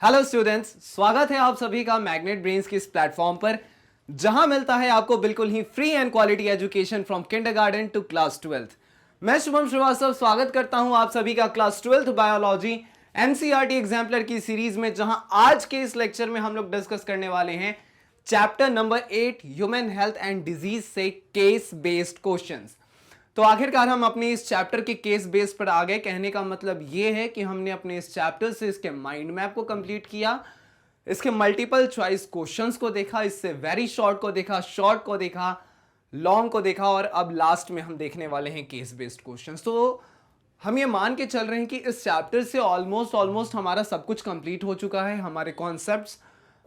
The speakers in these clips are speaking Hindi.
हेलो स्टूडेंट्स, स्वागत है आप सभी का मैग्नेट ब्रेन्स की इस प्लेटफॉर्म पर जहां मिलता है आपको बिल्कुल ही free and quality education from kindergarten to class 12th। मैं शुभम श्रीवास्तव स्वागत करता हूं आप सभी का class 12th biology NCERT exemplar की सीरीज में, जहां आज के इस लेक्चर में हम लोग डिस्कस करने वाले हैं chapter number 8 human health and disease से केस बेस्ड क्वेश्चंस। तो आखिरकार हम अपने इस चैप्टर के केस बेस पर आ गए। कहने का मतलब यह है कि हमने अपने इस चैप्टर से इसके माइंड मैप को कंप्लीट किया, इसके मल्टीपल चॉइस क्वेश्चंस को देखा, इससे वेरी शॉर्ट को देखा, शॉर्ट को देखा, लॉन्ग को देखा, और अब लास्ट में हम देखने वाले हैं केस बेस्ड क्वेश्चंस। तो हम ये मान के चल रहे हैं कि इस चैप्टर से ऑलमोस्ट हमारा सब कुछ कंप्लीट हो चुका है। हमारे कॉन्सेप्ट्स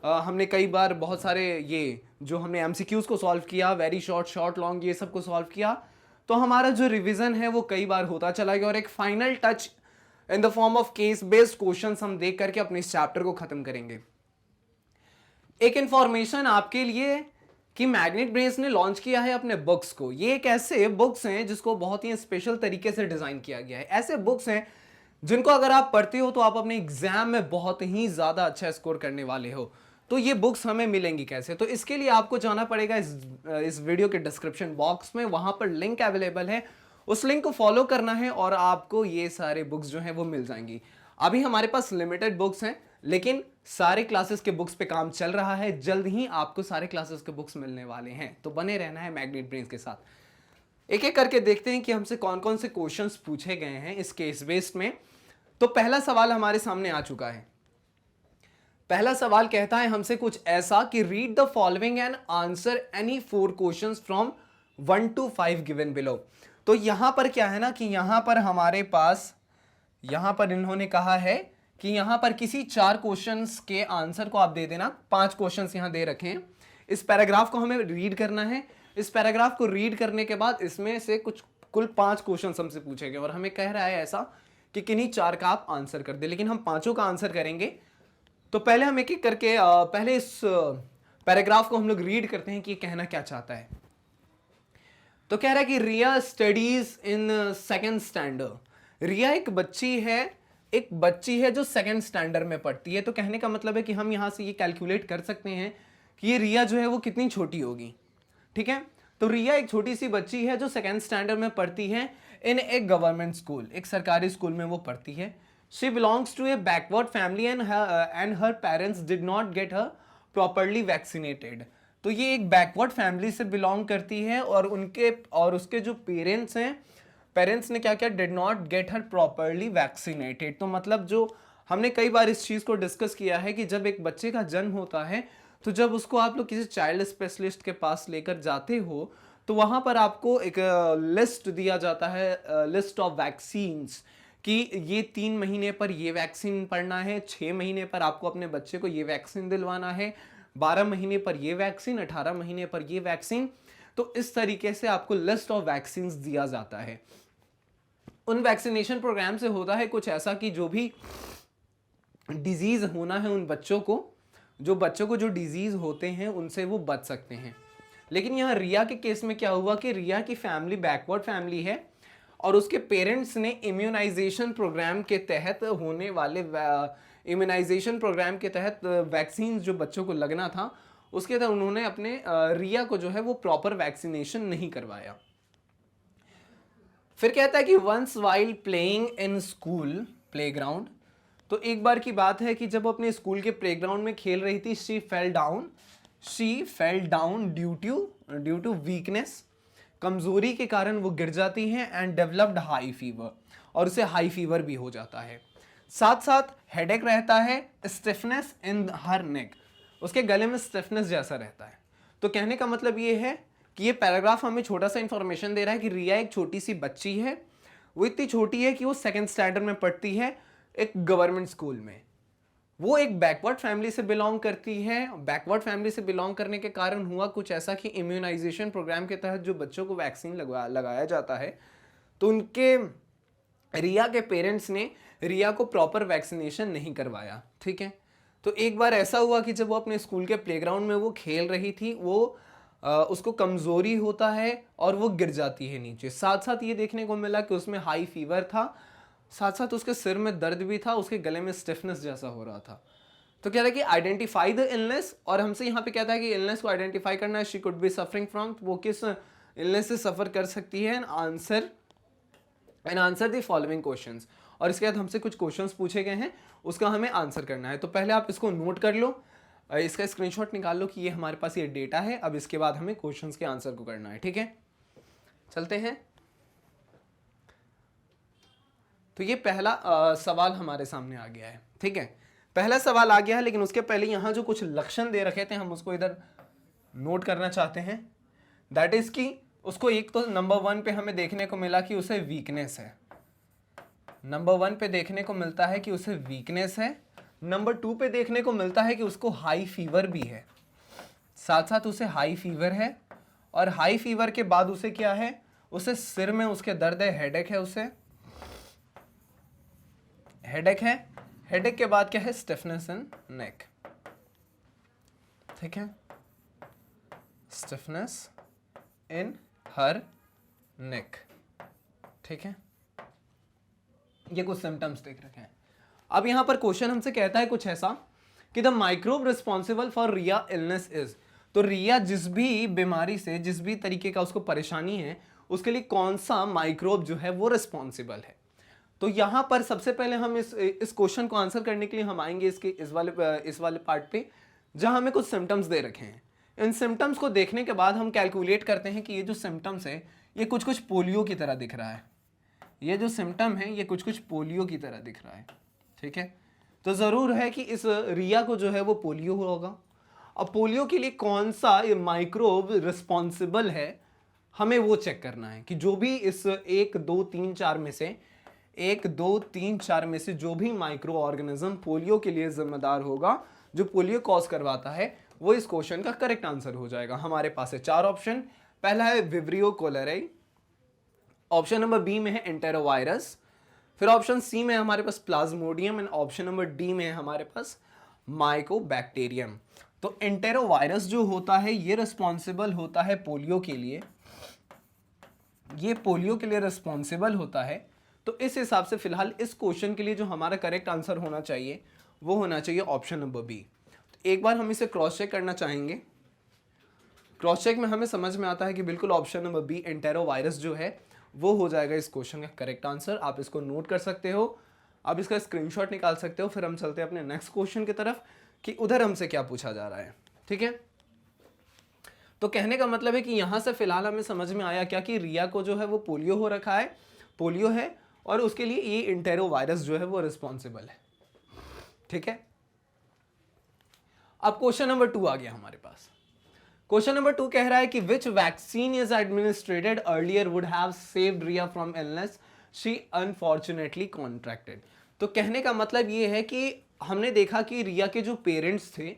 हमने कई बार बहुत सारे ये जो हमने एमसीक्यूज को सॉल्व किया, वेरी शॉर्ट, शॉर्ट, लॉन्ग, ये सब को सॉल्व किया, तो हमारा जो रिवीजन है वो कई बार होता चला गया और एक final touch in the form of case based questions हम देख करके अपने इस चैप्टर को खत्म करेंगे। एक इंफॉर्मेशन आपके लिए कि मैग्नेट ब्रेन्स ने लॉन्च किया है अपने बुक्स को। ये एक ऐसे बुक्स हैं जिसको बहुत ही स्पेशल तरीके से डिजाइन किया गया है। ऐसे बुक्स हैं जिनको अगर आप पढ़ते हो तो आप अपने एग्जाम में बहुत ही ज्यादा अच्छा स्कोर करने वाले हो। तो ये बुक्स हमें मिलेंगी कैसे? तो इसके लिए आपको जाना पड़ेगा इस वीडियो के डिस्क्रिप्शन बॉक्स में, वहां पर लिंक अवेलेबल है, उस लिंक को फॉलो करना है और आपको ये सारे बुक्स जो हैं वो मिल जाएंगी। अभी हमारे पास लिमिटेड बुक्स हैं, लेकिन सारे क्लासेस के बुक्स पे काम चल रहा है। जल्द ही आपको सारे क्लासेस के बुक्स मिलने वाले हैं, तो बने रहना है मैग्नेट ब्रेन्स के साथ। एक एक करके देखते हैं कि हमसे कौन कौन से क्वेश्चंस पूछे गए हैं इस केस बेस्ड में। तो पहला सवाल हमारे सामने आ चुका है। पहला सवाल कहता है हमसे कुछ ऐसा कि read the following and answer any 4 questions from 1 to 5 given below. तो यहां पर क्या है ना कि यहां पर हमारे पास, यहां पर इन्होंने कहा है कि यहां पर किसी 4 क्वेश्चंस के आंसर को आप दे देना। 5 क्वेश्चंस यहां दे रखे हैं। इस पैराग्राफ को हमें रीड करना है। इस पैराग्राफ को रीड करने के बाद इसमें से कुछ कुल 5 क्वेश्चन हमसे पूछे गए और हमें कह रहा है ऐसा कि किन्हीं 4 का आप आंसर कर दे, लेकिन हम 5 का आंसर करेंगे। तो पहले हम एक एक करके पहले इस पैराग्राफ को हम लोग रीड करते हैं कि ये कहना क्या चाहता है। तो कह रहा है कि रिया स्टडीज इन 2nd स्टैंडर्ड। रिया एक बच्ची है जो 2nd स्टैंडर्ड में पढ़ती है। तो कहने का मतलब है कि हम यहां से ये कैलकुलेट कर सकते हैं कि ये रिया जो है वो कितनी छोटी होगी। ठीक है, तो रिया एक छोटी सी बच्ची है जो 2nd स्टैंडर्ड में पढ़ती है इन एक गवर्नमेंट स्कूल, एक सरकारी स्कूल में वो पढ़ती है। She belongs to a backward family and her parents did not get her properly vaccinated। तो ये एक बैकवर्ड फैमिली से बिलोंग करती है और उसके जो पेरेंट्स हैं, पेरेंट्स ने क्या किया, did not get her properly vaccinated. तो मतलब जो हमने कई बार इस चीज को डिस्कस किया है कि जब एक बच्चे का जन्म होता है तो जब उसको आप लोग किसी चाइल्ड स्पेशलिस्ट के पास लेकर जाते हो तो वहां पर आपको एक लिस्ट दिया जाता है, लिस्ट ऑफ वैक्सीन्स, कि ये 3 महीने पर ये वैक्सीन पड़ना है, 6 महीने पर आपको अपने बच्चे को ये वैक्सीन दिलवाना है, 12 महीने पर ये वैक्सीन, 18 महीने पर ये वैक्सीन। तो इस तरीके से आपको लिस्ट ऑफ वैक्सीन दिया जाता है। उन वैक्सीनेशन प्रोग्राम से होता है कुछ ऐसा कि जो भी डिजीज होना है उन बच्चों को जो डिजीज होते हैं उनसे वो बच सकते हैं। लेकिन यहाँ रिया के केस में क्या हुआ कि रिया की फैमिली बैकवर्ड फैमिली है और उसके पेरेंट्स ने इम्यूनाइजेशन प्रोग्राम के तहत होने वाले इम्यूनाइजेशन प्रोग्राम के तहत वैक्सीन जो बच्चों को लगना था उसके तहत उन्होंने अपने रिया को जो है वो प्रॉपर वैक्सीनेशन नहीं करवाया। फिर कहता है कि once while playing in school playground. तो एक बार की बात है कि जब अपने स्कूल के प्लेग्राउंड में खेल रही थी, she fell down due to weakness. कमजोरी के कारण वो गिर जाती हैं एंड डेवलप्ड हाई फीवर, और उसे हाई फीवर भी हो जाता है। साथ साथ हेडेक रहता है, स्टिफनेस इन हर नेक, उसके गले में स्टिफनेस जैसा रहता है। तो कहने का मतलब ये है कि ये पैराग्राफ हमें छोटा सा इंफॉर्मेशन दे रहा है कि रिया एक छोटी सी बच्ची है। वो इतनी छोटी है कि वो 2nd स्टैंडर्ड में पढ़ती है एक गवर्नमेंट स्कूल में। वो एक बैकवर्ड फैमिली से बिलोंग करती है। बैकवर्ड फैमिली से बिलोंग करने के कारण हुआ कुछ ऐसा कि इम्यूनाइजेशन प्रोग्राम के तहत जो बच्चों को वैक्सीन लगाया जाता है तो उनके रिया के पेरेंट्स ने रिया को प्रॉपर वैक्सीनेशन नहीं करवाया। ठीक है, तो एक बार ऐसा हुआ कि जब वो अपने स्कूल के प्लेग्राउंड में वो खेल रही थी, उसको कमजोरी होता है और वो गिर जाती है नीचे। साथ साथ ये देखने को मिला कि उसमें हाई फीवर था, साथ साथ उसके सिर में दर्द भी था, उसके गले में स्टिफनेस जैसा हो रहा था। तो क्या था कि आइडेंटिफाई द इलनेस, और हमसे यहाँ पे कहता है कि इलनेस को आइडेंटिफाई करना है, she could be suffering from, वो किस इलनेस से सफर कर सकती है, and answer the following questions. और इसके बाद हमसे कुछ क्वेश्चंस पूछे गए हैं, उसका हमें आंसर करना है। तो पहले आप इसको नोट कर लो, इसका स्क्रीनशॉट निकाल लो कि ये हमारे पास ये डेटा है। अब इसके बाद हमें क्वेश्चंस के आंसर को करना है, ठीक है। चलते हैं। तो ये पहला सवाल हमारे सामने आ गया है, ठीक है। पहला सवाल आ गया है, लेकिन उसके पहले यहाँ जो कुछ लक्षण दे रखे थे हम उसको इधर नोट करना चाहते हैं। दैट इज कि उसको एक तो नंबर 1 पे हमें देखने को मिला कि उसे वीकनेस है, नंबर 1 पे देखने को मिलता है कि उसे वीकनेस है। नंबर 2 पे देखने को मिलता है कि उसको हाई फीवर भी है, साथ साथ उसे हाई फीवर है। और हाई फीवर के बाद उसे क्या है, उसे सिर में उसके दर्द है, हेडेक है, उसे हेडेक है। हेडेक के बाद क्या है, स्टिफनेस इन नेक, ठीक है, स्टिफनेस इन हर नेक, ठीक है। ये कुछ सिम्टम्स देख रखे हैं। अब यहां पर क्वेश्चन हमसे कहता है कुछ ऐसा कि the microbe responsible for Riya illness is, तो रिया जिस भी बीमारी से, जिस भी तरीके का उसको परेशानी है, उसके लिए कौन सा माइक्रोब जो है वो रिस्पॉन्सिबल है। तो यहां पर सबसे पहले हम इस क्वेश्चन को आंसर करने के लिए हम आएंगे इस वाले पार्ट पे, जहां हमें कुछ सिम्टम्स दे रखे हैं। इन सिम्टम्स को देखने के बाद हम कैलकुलेट करते हैं कि ये जो सिम्टम्स है ये कुछ कुछ पोलियो की तरह दिख रहा है, ये जो सिम्टम है ये कुछ कुछ पोलियो की तरह दिख रहा है, ठीक है। तो जरूर है कि इस रिया को जो है वो पोलियो होगा। अब पोलियो के लिए कौन सा माइक्रोब रिस्पॉन्सिबल है, हमें वो चेक करना है कि जो भी इस 1 2 3 4 में से 1 2 3 4 में से जो भी माइक्रो ऑर्गेनिज्म पोलियो के लिए जिम्मेदार होगा, जो पोलियो कॉज करवाता है, वो इस क्वेश्चन का करेक्ट आंसर हो जाएगा। हमारे पास है 4 ऑप्शन। पहला है vibrio cholerae, option number B में है एंटेरोवायरस, फिर ऑप्शन सी में हमारे पास plasmodium, and option number D में है हमारे पास माइकोबैक्टीरियम। तो एंटेरोवायरस जो होता है ये रिस्पॉन्सिबल होता है पोलियो के लिए, ये पोलियो के लिए रिस्पॉन्सिबल होता है। तो इस हिसाब से फिलहाल इस क्वेश्चन के लिए जो हमारा करेक्ट आंसर होना चाहिए वो होना चाहिए ऑप्शन नंबर बी। तो एक बार हम इसे क्रॉस चेक करना चाहेंगे। क्रॉस चेक में हमें समझ में आता है कि बिल्कुल ऑप्शन नंबर बी एंटेरोवायरस जो है वो हो जाएगा इस क्वेश्चन का करेक्ट आंसर। आप इसको नोट कर सकते हो, आप इसका स्क्रीनशॉट निकाल सकते हो। फिर हम चलते हैं अपने नेक्स्ट क्वेश्चन की तरफ कि उधर हमसे क्या पूछा जा रहा है, ठीक है। तो कहने का मतलब है कि यहां से फिलहाल हमें समझ में आया क्या कि रिया को जो है वो पोलियो हो रखा है, पोलियो है, और उसके लिए ये एंटेरोवायरस जो है वो रिस्पॉन्सिबल है, ठीक है। अब क्वेश्चन नंबर 2 आ गया हमारे पास। क्वेश्चन नंबर 2 कह रहा है कि which vaccine is administrated earlier would have saved Riya from illness she unfortunately contracted. तो कहने का मतलब ये है कि हमने देखा कि रिया के जो पेरेंट्स थे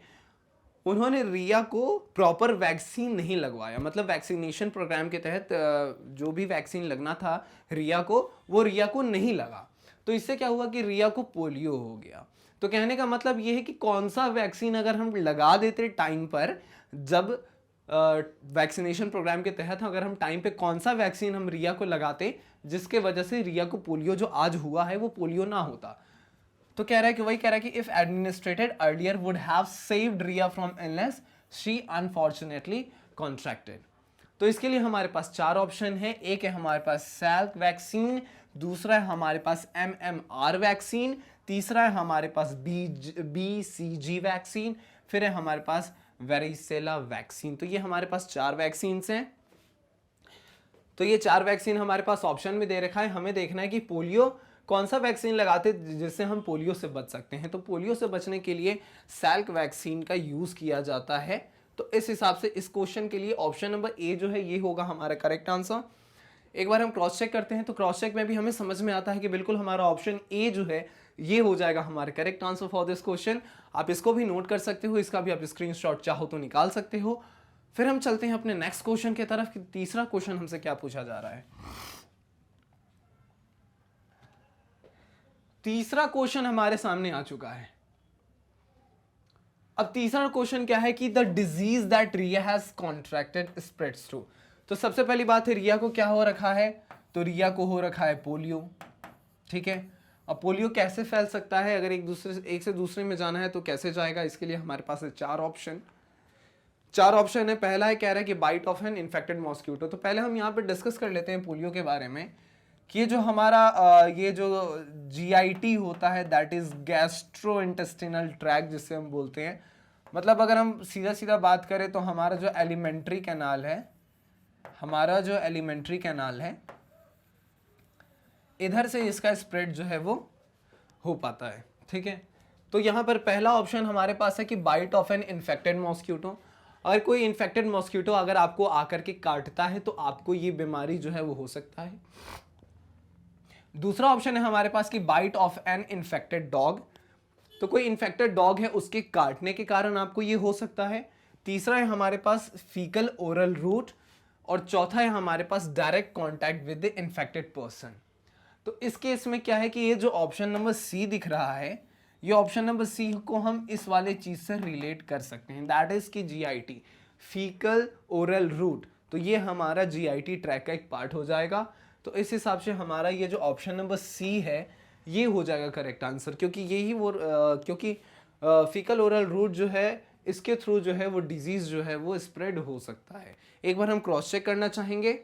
उन्होंने रिया को प्रॉपर वैक्सीन नहीं लगवाया, मतलब वैक्सीनेशन प्रोग्राम के तहत जो भी वैक्सीन लगना था रिया को, वो रिया को नहीं लगा। तो इससे क्या हुआ कि रिया को पोलियो हो गया। तो कहने का मतलब ये है कि कौन सा वैक्सीन अगर हम लगा देते टाइम पर, जब वैक्सीनेशन प्रोग्राम के तहत अगर हम टाइम पे कौन सा वैक्सीन हम रिया को लगाते जिसके वजह से रिया को पोलियो जो आज हुआ है वो पोलियो ना होता। तो कह रहा है कि वही कह रहा है कि if administrated earlier would have saved Riya from illness she unfortunately contracted. तो इसके लिए हमारे पास 4 ऑप्शन है। एक है हमारे पास सैल्क वैक्सीन, दूसरा है हमारे पास MMR वैक्सीन, तीसरा है हमारे पास BCG वैक्सीन, फिर है हमारे पास वेरिसेला वैक्सीन। तो ये हमारे पास 4 वैक्सीन हैं। तो ये 4 वैक्सीन हमारे पास ऑप्शन में दे रखा है। हमें देखना है कि पोलियो कौन सा वैक्सीन लगाते जिससे हम पोलियो से बच सकते हैं। तो पोलियो से बचने के लिए सैल्क वैक्सीन का यूज किया जाता है। तो इस हिसाब से इस क्वेश्चन के लिए ऑप्शन नंबर ए जो है ये होगा हमारा करेक्ट आंसर। एक बार हम क्रॉस चेक करते हैं तो क्रॉस चेक में भी हमें समझ में आता है कि बिल्कुल हमारा ऑप्शन ए जो है ये हो जाएगा हमारा correct answer for this question. आप इसको भी नोट कर सकते हो, इसका भी आप स्क्रीनशॉट चाहो तो निकाल सकते हो। फिर हम चलते हैं अपने नेक्स्ट क्वेश्चन की तरफ कि तीसरा क्वेश्चन हमसे क्या पूछा जा रहा है। तीसरा क्वेश्चन हमारे सामने आ चुका है। अब तीसरा क्वेश्चन क्या है कि the disease that Riya has contracted spreads through. तो सबसे पहली बात है रिया को क्या हो रखा है, तो रिया को हो रखा है पोलियो, ठीक है। अब पोलियो कैसे फैल सकता है, अगर एक से दूसरे में जाना है तो कैसे जाएगा, इसके लिए हमारे पास है चार ऑप्शन है। पहला है, कह रहा है कि bite of an infected mosquito. तो पहले हम यहाँ पे डिस्कस कर लेते हैं पोलियो के बारे में कि ये जो हमारा ये जो GIT होता है, that is gastro intestinal tract जिसे हम बोलते हैं। मतलब अगर हम सीधा सीधा बात करें तो हमारा जो एलिमेंट्री कैनाल है, इधर से इसका स्प्रेड जो है वो हो पाता है। ठीक है, तो यहाँ पर पहला ऑप्शन हमारे पास है कि bite of an infected mosquito. अगर कोई इन्फेक्टेड मॉस्किटो अगर आपको आकर के काटता है तो आपको ये बीमारी जो है वो हो सकता है। दूसरा ऑप्शन है हमारे पास कि bite of an infected dog. तो कोई इन्फेक्टेड डॉग है, उसके काटने के कारण आपको ये हो सकता है। तीसरा है हमारे पास फीकल ओरल रूट, और चौथा है हमारे पास direct contact with the infected person. तो इस केस में क्या है कि ये जो ऑप्शन नंबर सी दिख रहा है, ये ऑप्शन नंबर सी को हम इस वाले चीज से रिलेट कर सकते हैं, दैट इज की GIT, फीकल ओरल रूट। तो ये हमारा GIT ट्रैक का एक पार्ट हो जाएगा। तो इस हिसाब से हमारा ये जो ऑप्शन नंबर सी है ये हो जाएगा करेक्ट आंसर, क्योंकि यही वो क्योंकि फीकल ओरल रूट जो है, इसके थ्रू जो है वो डिजीज जो है वो स्प्रेड हो सकता है। एक बार हम क्रॉस चेक करना चाहेंगे।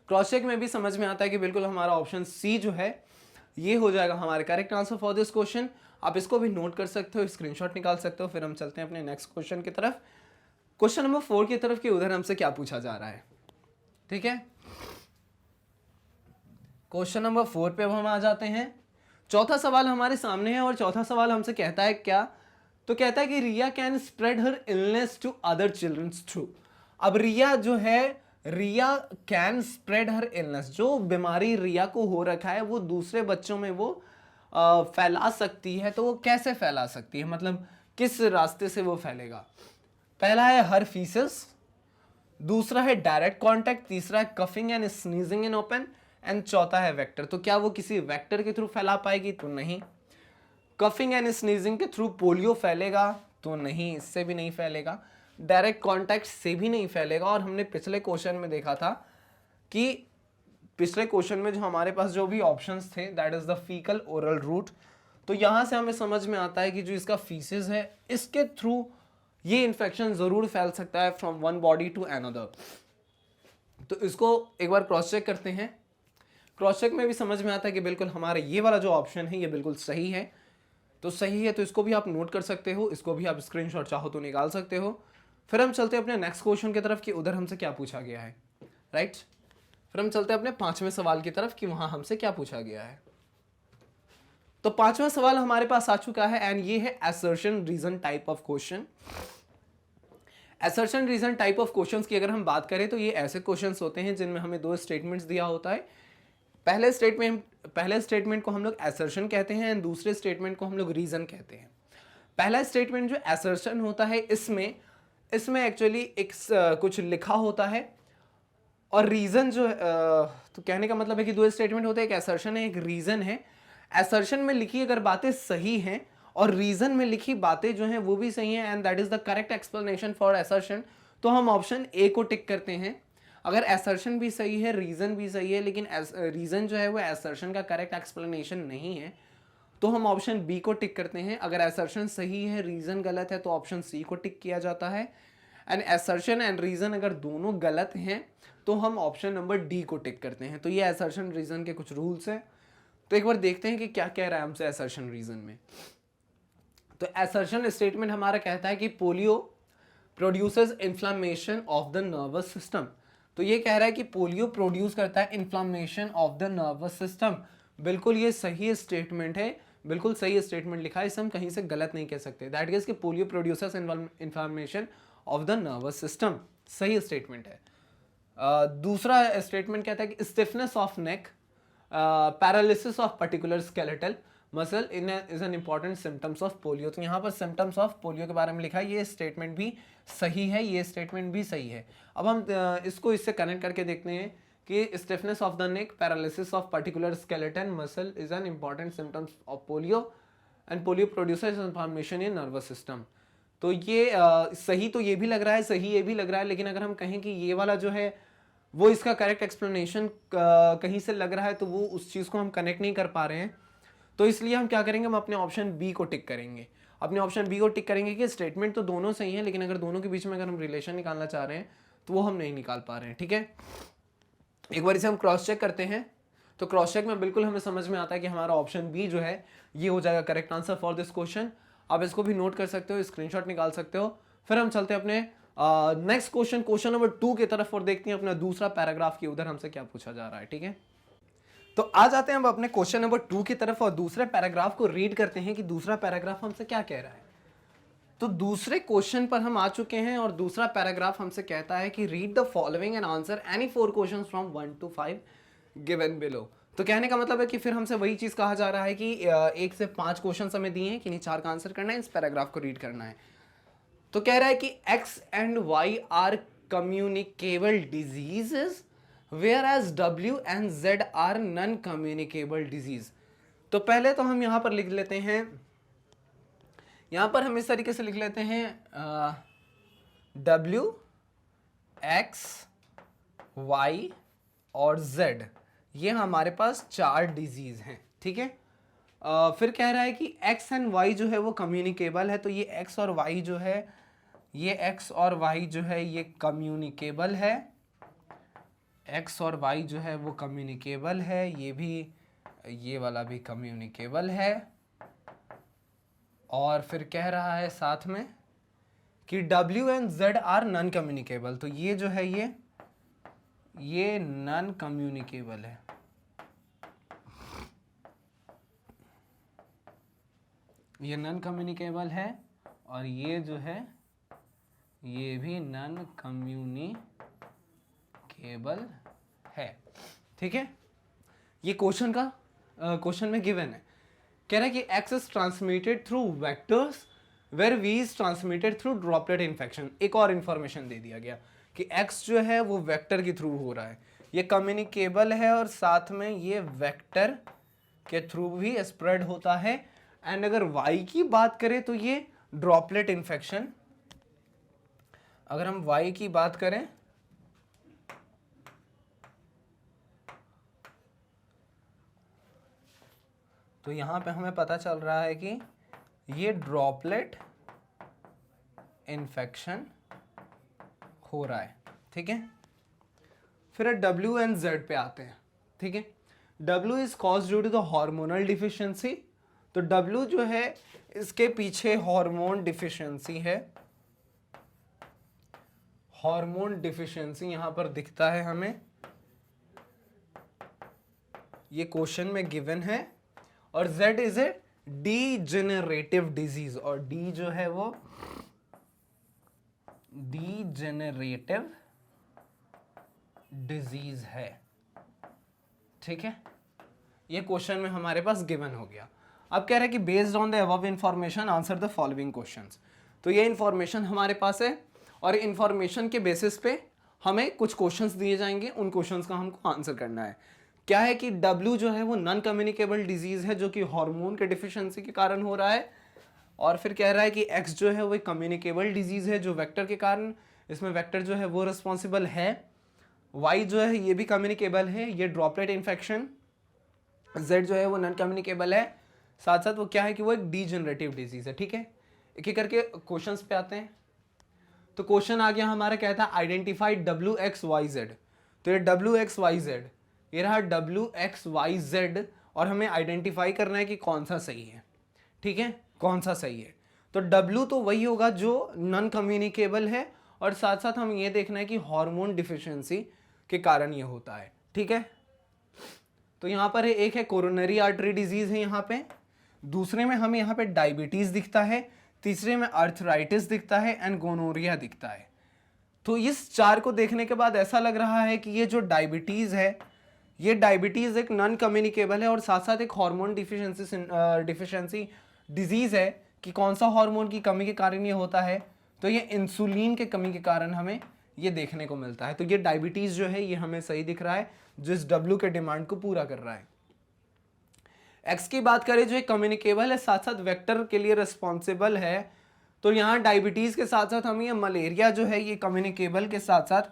क्रॉस चेक में भी समझ में आता है कि बिल्कुल हमारा ऑप्शन सी जो है ये हो जाएगा हमारे correct answer for this question. आप इसको भी नोट कर सकते हो, स्क्रीनशॉट निकाल सकते हो। फिर हम चलते हैं अपने नेक्स्ट क्वेश्चन की तरफ, क्वेश्चन नंबर 4 की तरफ, कि उधर हमसे क्या पूछा जा रहा है। ठीक है, क्वेश्चन नंबर 4 पे अब हम आ जाते हैं। चौथा सवाल हमारे सामने है और चौथा सवाल हमसे कहता है क्या, तो कहता है कि Riya can spread her illness to other childrens through. अब रिया जो है, Riya can spread her illness, जो बीमारी रिया को हो रखा है वो दूसरे बच्चों में वो फैला सकती है। तो वो कैसे फैला सकती है, मतलब किस रास्ते से वो फैलेगा। पहला है हर फीसेस, दूसरा है डायरेक्ट कॉन्टैक्ट, तीसरा है coughing and sneezing in open, and चौथा है वेक्टर। तो क्या वो किसी वेक्टर के थ्रू फैला पाएगी, तो नहीं। कफिंग एंड स्नीजिंग के थ्रू पोलियो फैलेगा, तो नहीं, इससे भी नहीं फैलेगा। डायरेक्ट कॉन्टैक्ट से भी नहीं फैलेगा। और हमने पिछले क्वेश्चन में देखा था कि पिछले क्वेश्चन में जो हमारे पास जो भी ऑप्शंस थे, that is the faecal oral route. तो यहां से हमें समझ में आता है कि जो इसका फीसेस है, इसके थ्रू ये इन्फेक्शन जरूर फैल सकता है from one body to another. तो इसको एक बार क्रॉस चेक करते हैं। क्रॉस चेक में भी समझ में आता है कि बिल्कुल हमारा ये वाला जो ऑप्शन है ये बिल्कुल सही है। तो सही है, तो इसको भी आप नोट कर सकते हो, इसको भी आप स्क्रीनशॉट चाहो तो निकाल सकते हो। फिर हम चलते हैं अपने नेक्स्ट क्वेश्चन की तरफ कि उधर हमसे क्या पूछा गया है। राइट, फिर हम चलते हैं अपने 5वें सवाल की तरफ कि वहां हमसे क्या पूछा गया है। तो 5वां सवाल हमारे पास आ चुका है एंड ये है assertion reason type of question. Assertion reason type of questions की अगर हम बात करें तो ये ऐसे क्वेश्चंस होते हैं जिनमें हमें दो स्टेटमेंट्स दिया होता है। पहले स्टेटमेंट को हम लोग असर्शन कहते हैं एंड दूसरे स्टेटमेंट को हम लोग रीजन कहते हैं। पहला स्टेटमेंट जो असर्शन होता है, इसमें एक्चुअली एक कुछ लिखा होता है, और रीजन जो तो कहने का मतलब है कि दो स्टेटमेंट होते हैं, एक असर्शन है एक रीजन है। असर्शन में लिखी अगर बातें सही हैं और रीजन में लिखी बातें जो हैं वो भी सही हैं and that is the correct explanation for assertion, तो हम ऑप्शन ए को टिक करते हैं। अगर असर्शन भी सही है, रीजन भी सही है, लेकिन रीजन जो है वो असर्शन का करेक्ट एक्सप्लेनेशन नहीं है, तो हम ऑप्शन बी को टिक करते हैं। अगर असर्शन सही है, रीजन गलत है, तो ऑप्शन सी को टिक किया जाता है। एंड असर्शन एंड रीजन अगर दोनों गलत हैं तो हम ऑप्शन नंबर डी को टिक करते हैं। तो ये असर्शन रीजन के कुछ रूल्स हैं। तो एक बार देखते हैं कि क्या कह रहा है हमसे असर्शन रीजन में। तो असर्शन स्टेटमेंट हमारा कहता है कि polio produces inflammation of the nervous system. तो ये कह रहा है कि पोलियो प्रोड्यूस करता है inflammation of the nervous system. बिल्कुल ये सही स्टेटमेंट है, बिल्कुल सही स्टेटमेंट लिखा है, इसे हम कहीं से गलत नहीं कह सकते। दैट इज कि polio produces inflammation of the nervous system, सही स्टेटमेंट है। दूसरा स्टेटमेंट कहता है कि stiffness of neck, paralysis of particular skeletal muscle is an important symptoms of polio. तो यहाँ पर सिम्टम्स ऑफ पोलियो के बारे में लिखा है, ये स्टेटमेंट भी सही है, ये स्टेटमेंट भी सही है। अब हम इसको इससे कनेक्ट करके देखते हैं कि stiffness of the neck, paralysis of particular skeleton muscle is an important symptoms of polio and polio produces inflammation in nervous system. तो ये सही तो ये भी लग रहा है, सही ये भी लग रहा है, लेकिन अगर हम कहें कि ये वाला जो है वो इसका करेक्ट एक्सप्लेनेशन कहीं से लग रहा है तो वो उस चीज़ को हम कनेक्ट नहीं कर पा रहे हैं, तो इसलिए हम क्या करेंगे, हम अपने ऑप्शन बी को टिक करेंगे। अपने ऑप्शन बी को टिक करेंगे कि स्टेटमेंट तो दोनों सही है, लेकिन अगर दोनों के बीच में अगर हम रिलेशन निकालना चाह रहे हैं तो वो हम नहीं निकाल पा रहे हैं। ठीक है, एक बार इसे हम क्रॉस चेक करते हैं, तो क्रॉस चेक में बिल्कुल हमें समझ में आता है कि हमारा ऑप्शन बी जो है ये हो जाएगा correct answer for this question. आप इसको भी नोट कर सकते हो, स्क्रीनशॉट निकाल सकते हो। फिर हम चलते हैं अपने नेक्स्ट क्वेश्चन, क्वेश्चन नंबर 2 की तरफ और देखते हैं अपना दूसरा पैराग्राफ की उधर हमसे क्या पूछा जा रहा है। ठीक है, तो आ जाते हैं हम अपने क्वेश्चन नंबर 2 की तरफ और दूसरे पैराग्राफ को रीड करते हैं कि दूसरा पैराग्राफ हमसे क्या कह रहा है। तो दूसरे क्वेश्चन पर हम आ चुके हैं और दूसरा पैराग्राफ हमसे कहता है कि read the following and answer any 4 questions from 1 to 5 given below. तो कहने का मतलब है कि फिर हमसे वही चीज कहा जा रहा है कि 1 से 5 क्वेश्चन हमें दिए हैं कि नहीं 4 का आंसर करना है, इस पैराग्राफ को रीड करना है। तो कह रहा है कि X and Y are communicable diseases whereas W and Z are non communicable disease. तो पहले तो हम यहां पर लिख लेते हैं, यहां पर हम इस तरीके से लिख लेते हैं W, X, Y और Z, ये हमारे पास 4 डिजीज हैं। ठीक है, फिर कह रहा है कि X एंड Y जो है वो कम्युनिकेबल है, तो ये X और Y जो है, ये X और Y जो है ये कम्युनिकेबल है, X और Y जो है वो कम्युनिकेबल है, ये भी, ये वाला भी कम्युनिकेबल है। और फिर कह रहा है साथ में कि W and Z are non communicable, तो ये जो है ये नॉन कम्युनिकेबल है। ये नॉन कम्युनिकेबल है और ये जो है ये भी नॉन कम्युनिकेबल है। ठीक है, ये क्वेश्चन में गिवन है, कह रहा है कि X is transmitted through vectors where V is transmitted through droplet infection। एक और इंफॉर्मेशन दे दिया गया कि X जो है वो वेक्टर के थ्रू हो रहा है, ये कम्युनिकेबल है और साथ में ये वेक्टर के थ्रू भी स्प्रेड होता है। एंड अगर Y की बात करें तो ये ड्रॉपलेट इन्फेक्शन, अगर हम Y की बात करें तो यहां पे हमें पता चल रहा है कि ये ड्रॉपलेट इन्फेक्शन हो रहा है। ठीक है, फिर W एंड Z पे आते हैं। ठीक है, W is cause due to the hormonal deficiency, तो W जो है इसके पीछे हार्मोन डिफिशियंसी है, हार्मोन डिफिशियंसी यहां पर दिखता है हमें, ये क्वेश्चन में गिवन है। और Z is a degenerative disease, और D जो है वो डीजेनरेटिव डिजीज है। ठीक है, ये क्वेश्चन में हमारे पास गिवन हो गया। अब कह रहा है कि based on the above information answer the following questions. तो ये इंफॉर्मेशन हमारे पास है और इंफॉर्मेशन के बेसिस पे हमें कुछ क्वेश्चंस दिए जाएंगे, उन क्वेश्चंस का हमको आंसर करना है। क्या है कि W जो है वो नॉन कम्युनिकेबल डिजीज है जो कि हार्मोन के डिफिशियंसी के कारण हो रहा है, और फिर कह रहा है कि X जो है वो कम्युनिकेबल डिजीज है जो वेक्टर के कारण, इसमें वेक्टर जो है वो रिस्पॉन्सिबल है। Y जो है ये भी कम्युनिकेबल है, ये ड्रॉपलेट इन्फेक्शन। Z जो है वो नॉन कम्युनिकेबल है, साथ साथ वो क्या है कि वो एक डीजेनरेटिव डिजीज है। ठीक है, एक एक करके क्वेश्चंस पे आते हैं। तो क्वेश्चन आ गया हमारा, कहता है आइडेंटिफाई WXYZ। तो ये WXYZ, ये रहा WXYZ, और हमें आइडेंटिफाई करना है कि कौन सा सही है। ठीक है, कौन सा सही है। तो W तो वही होगा जो नॉन कम्युनिकेबल है, और साथ साथ हम ये देखना है कि हार्मोन डिफिशियंसी के कारण ये होता है। ठीक है, तो यहाँ पर एक है कोरोनरी आर्टरी डिजीज है यहाँ पे, दूसरे में हमें यहाँ पे डायबिटीज दिखता है, तीसरे में आर्थराइटिस दिखता है एंड गोनोरिया दिखता है। तो इस 4 को देखने के बाद ऐसा लग रहा है कि ये जो डायबिटीज है, ये डायबिटीज एक नॉन कम्युनिकेबल है और साथ साथ एक हार्मोन डिफिशियंसी डिजीज है कि कौन सा हार्मोन की कमी के कारण ये होता है, तो ये इंसुलिन के कमी के कारण हमें ये देखने को मिलता है। तो ये डायबिटीज जो है ये हमें सही दिख रहा है, जो इस W के डिमांड को पूरा कर रहा है। X की बात करें जो एक कम्युनिकेबल है, साथ साथ वेक्टर के लिए रिस्पॉन्सिबल है, तो यहाँ डायबिटीज के साथ साथ हमें ये मलेरिया जो है ये कम्युनिकेबल के साथ साथ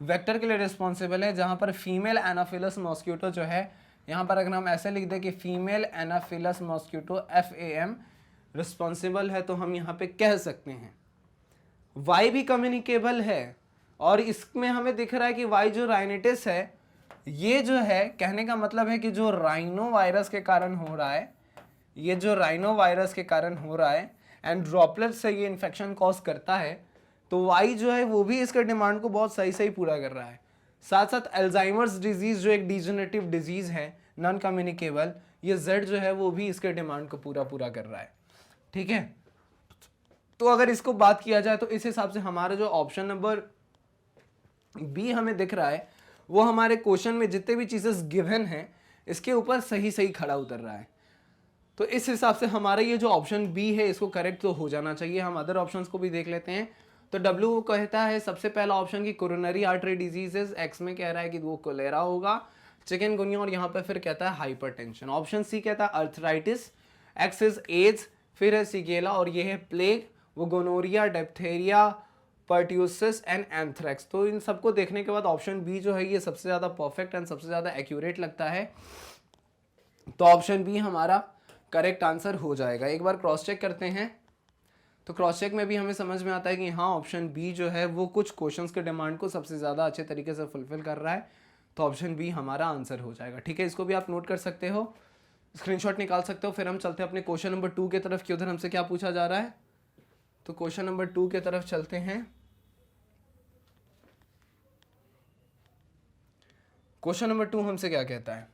वेक्टर के लिए रिस्पॉन्सिबल है, जहां पर फीमेल एनाफिलस मॉस्किटो जो है, यहाँ पर अगर हम ऐसे लिख दें कि female Anopheles mosquito FAM responsible है, तो हम यहाँ पे कह सकते हैं वाई भी कम्युनिकेबल है। और इसमें हमें दिख रहा है कि वाई जो राइनिटिस है, ये जो है कहने का मतलब है कि जो राइनो वायरस के कारण हो रहा है, ये जो राइनो वायरस के कारण हो रहा है एंड ड्रॉपलेट से ये इन्फेक्शन कॉज करता है, तो वाई जो है वो भी इसके डिमांड को बहुत सही सही पूरा कर रहा है। साथ साथ अल्जाइमर्स डिजीज जो एक डिजेनरेटिव डिजीज है नॉन कम्युनिकेबल, ये जेड जो है वो भी इसके डिमांड को पूरा पूरा कर रहा है। ठीक है, तो अगर इसको बात किया जाए तो इस हिसाब से हमारा जो ऑप्शन नंबर बी हमें दिख रहा है वो हमारे क्वेश्चन में जितने भी चीजें गिवन हैं इसके ऊपर सही सही खड़ा उतर रहा है। तो इस हिसाब से हमारा ये जो ऑप्शन बी है इसको करेक्ट तो हो जाना चाहिए। हम अदर ऑप्शंस को भी देख लेते हैं। तो डब्ल्यू कहता है सबसे पहला ऑप्शन की कोरोनरी आर्टरी डिजीजेस, एक्स में कह रहा है कि वो कोलेरा होगा, चिकनगुनिया, और यहाँ पे फिर कहता है हाइपरटेंशन। ऑप्शन सी कहता है अर्थराइटिस, एक्स इज एड्स, फिर है सिगेला, और ये है प्लेग, वो gonorrhoea, diphtheria, pertussis and anthrax. तो इन सबको देखने के बाद ऑप्शन बी जो है ये सबसे ज़्यादा परफेक्ट एंड सबसे ज़्यादा एक्यूरेट लगता है। तो ऑप्शन बी हमारा करेक्ट आंसर हो जाएगा। एक बार क्रॉस चेक करते हैं, तो क्रॉस चेक में भी हमें समझ में आता है कि हाँ ऑप्शन बी जो है वो कुछ क्वेश्चंस के डिमांड को सबसे ज़्यादा अच्छे तरीके से फुलफिल कर रहा है। तो ऑप्शन बी हमारा आंसर हो जाएगा। ठीक है, इसको भी आप नोट कर सकते हो, स्क्रीनशॉट निकाल सकते हो। फिर हम चलते हैं अपने क्वेश्चन नंबर 2 की तरफ कि उधर हमसे क्या पूछा जा रहा है। तो क्वेश्चन नंबर 2 की तरफ चलते हैं। क्वेश्चन नंबर 2 हमसे क्या कहता है?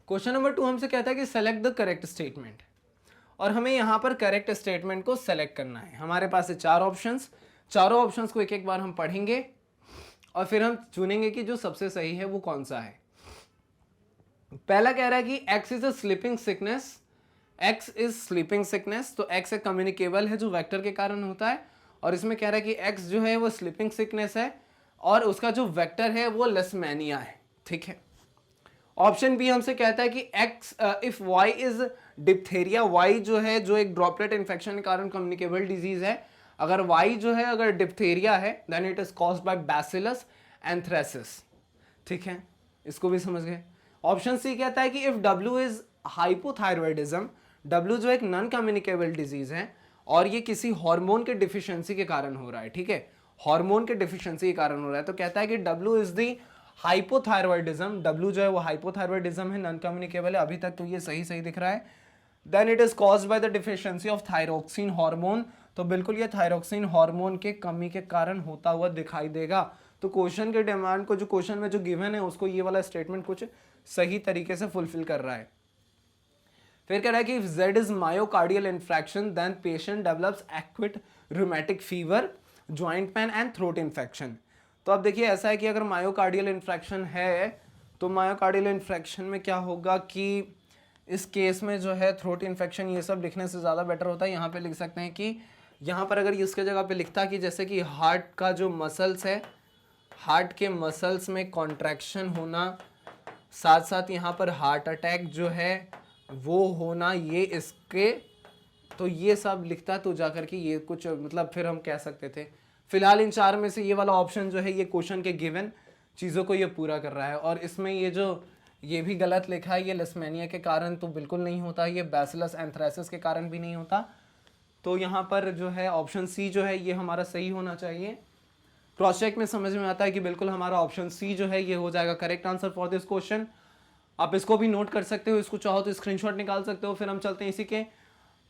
क्वेश्चन नंबर 2 हमसे कहता है कि सेलेक्ट द करेक्ट स्टेटमेंट, और हमें यहां पर करेक्ट स्टेटमेंट को सेलेक्ट करना है। हमारे पास है 4 ऑप्शंस, चारों ऑप्शंस को एक एक बार हम पढ़ेंगे और फिर हम चुनेंगे कि जो सबसे सही है वो कौन सा है। पहला कह रहा है कि x is a sleeping sickness, x is sleeping sickness, तो एक्स एक कम्युनिकेबल है जो वेक्टर के कारण होता है, और इसमें कह रहा है कि एक्स जो है वो स्लीपिंग सिकनेस है और उसका जो वेक्टर है वो लेशमैनिया है। ठीक है, ऑप्शन बी हमसे कहता है कि X if Y is diphtheria, Y जो है जो एक ड्रॉपलेट इन्फेक्शन के कारण कम्युनिकेबल डिजीज है, अगर वाई जो है अगर डिप्थेरिया है then it is caused by bacillus anthracis. ठीक है, इसको भी समझ गए। ऑप्शन सी कहता है कि if W is hypothyroidism, W जो एक नॉन कम्युनिकेबल डिजीज है और ये किसी हार्मोन के डिफिशिएंसी के कारण हो रहा है। ठीक है, हार्मोन के डिफिशिएंसी के कारण हो रहा है, तो कहता है कि W is the hypothyroidism, W जो है वो हाइपोथायरॉयडिज्म है, नॉन कम्युनिकेबल है, अभी तक तो ये सही सही दिख रहा है। Then it is caused by the deficiency of thyroxine hormone, तो बिल्कुल ये थायरोक्सिन हार्मोन के कमी के कारण होता हुआ दिखाई देगा। तो क्वेश्चन के डिमांड को जो क्वेश्चन में जो गिवन है उसको ये वाला स्टेटमेंट कुछ सही तरीके से फुलफिल कर रहा है। फिर कह रहा है कि if Z is myocardial infraction then patient develops acute rheumatic fever, joint pain and throat infection. तो अब देखिए ऐसा है कि अगर मायोकार्डियल इन्फ्रैक्शन है तो मायोकार्डियल इन्फ्रैक्शन में क्या होगा कि इस केस में जो है थ्रोट इन्फेक्शन, ये सब लिखने से ज़्यादा बेटर होता है। यहाँ पे लिख सकते हैं कि यहाँ पर अगर इसके जगह पे लिखता कि जैसे कि हार्ट का जो मसल्स है, हार्ट के मसल्स में कॉन्ट्रैक्शन होना, साथ साथ यहाँ पर हार्ट अटैक जो है वो होना, ये इसके, तो ये सब लिखता तो जाकर के ये कुछ मतलब फिर हम कह सकते थे। फिलहाल इन 4 में से ये वाला ऑप्शन जो है ये क्वेश्चन के गिवन चीज़ों को ये पूरा कर रहा है। और इसमें ये जो ये भी गलत लिखा है, ये लेशमैनिया के कारण तो बिल्कुल नहीं होता, ये बैसिलस एंथ्रेसिस के कारण भी नहीं होता। तो यहाँ पर जो है ऑप्शन सी जो है ये हमारा सही होना चाहिए। क्रॉस चेक में समझ में आता है कि बिल्कुल हमारा ऑप्शन सी जो है ये हो जाएगा correct answer for this question. आप इसको भी नोट कर सकते हो, इसको चाहो तो स्क्रीनशॉट निकाल सकते हो। फिर हम चलते हैं इसी के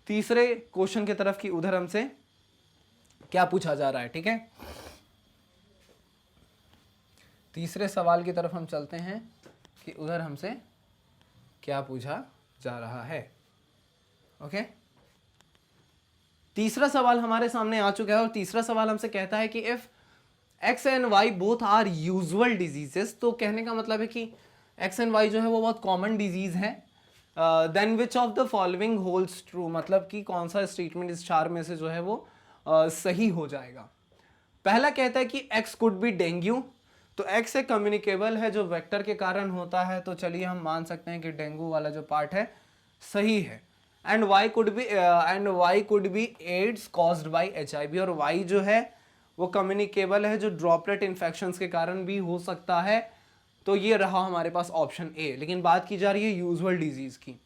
तीसरे क्वेश्चन की तरफ कि उधर हमसे क्या पूछा जा रहा है। ठीक है, तीसरे सवाल की तरफ हम चलते हैं कि उधर हमसे क्या पूछा जा रहा है। ओके, तीसरा सवाल हमारे सामने आ चुका है और तीसरा सवाल हमसे कहता है कि if X and Y both are usual diseases, तो कहने का मतलब है कि एक्स एंड वाई जो है वो बहुत कॉमन डिजीज है, then which of the following holds true, मतलब कि कौन सा स्टेटमेंट इस 4 में से जो है वो सही हो जाएगा। पहला कहता है कि एक्स कुड बी डेंगू, तो एक्स एक कम्युनिकेबल है जो वेक्टर के कारण होता है, तो चलिए हम मान सकते हैं कि डेंगू वाला जो पार्ट है सही है। And Y could be AIDS caused by HIV, और वाई जो है वो कम्युनिकेबल है जो ड्रॉपलेट इन्फेक्शंस के कारण भी हो सकता है। तो ये रहा हमारे पास ऑप्शन ए। लेकिन बात की जा रही है यूजुअल डिजीज की।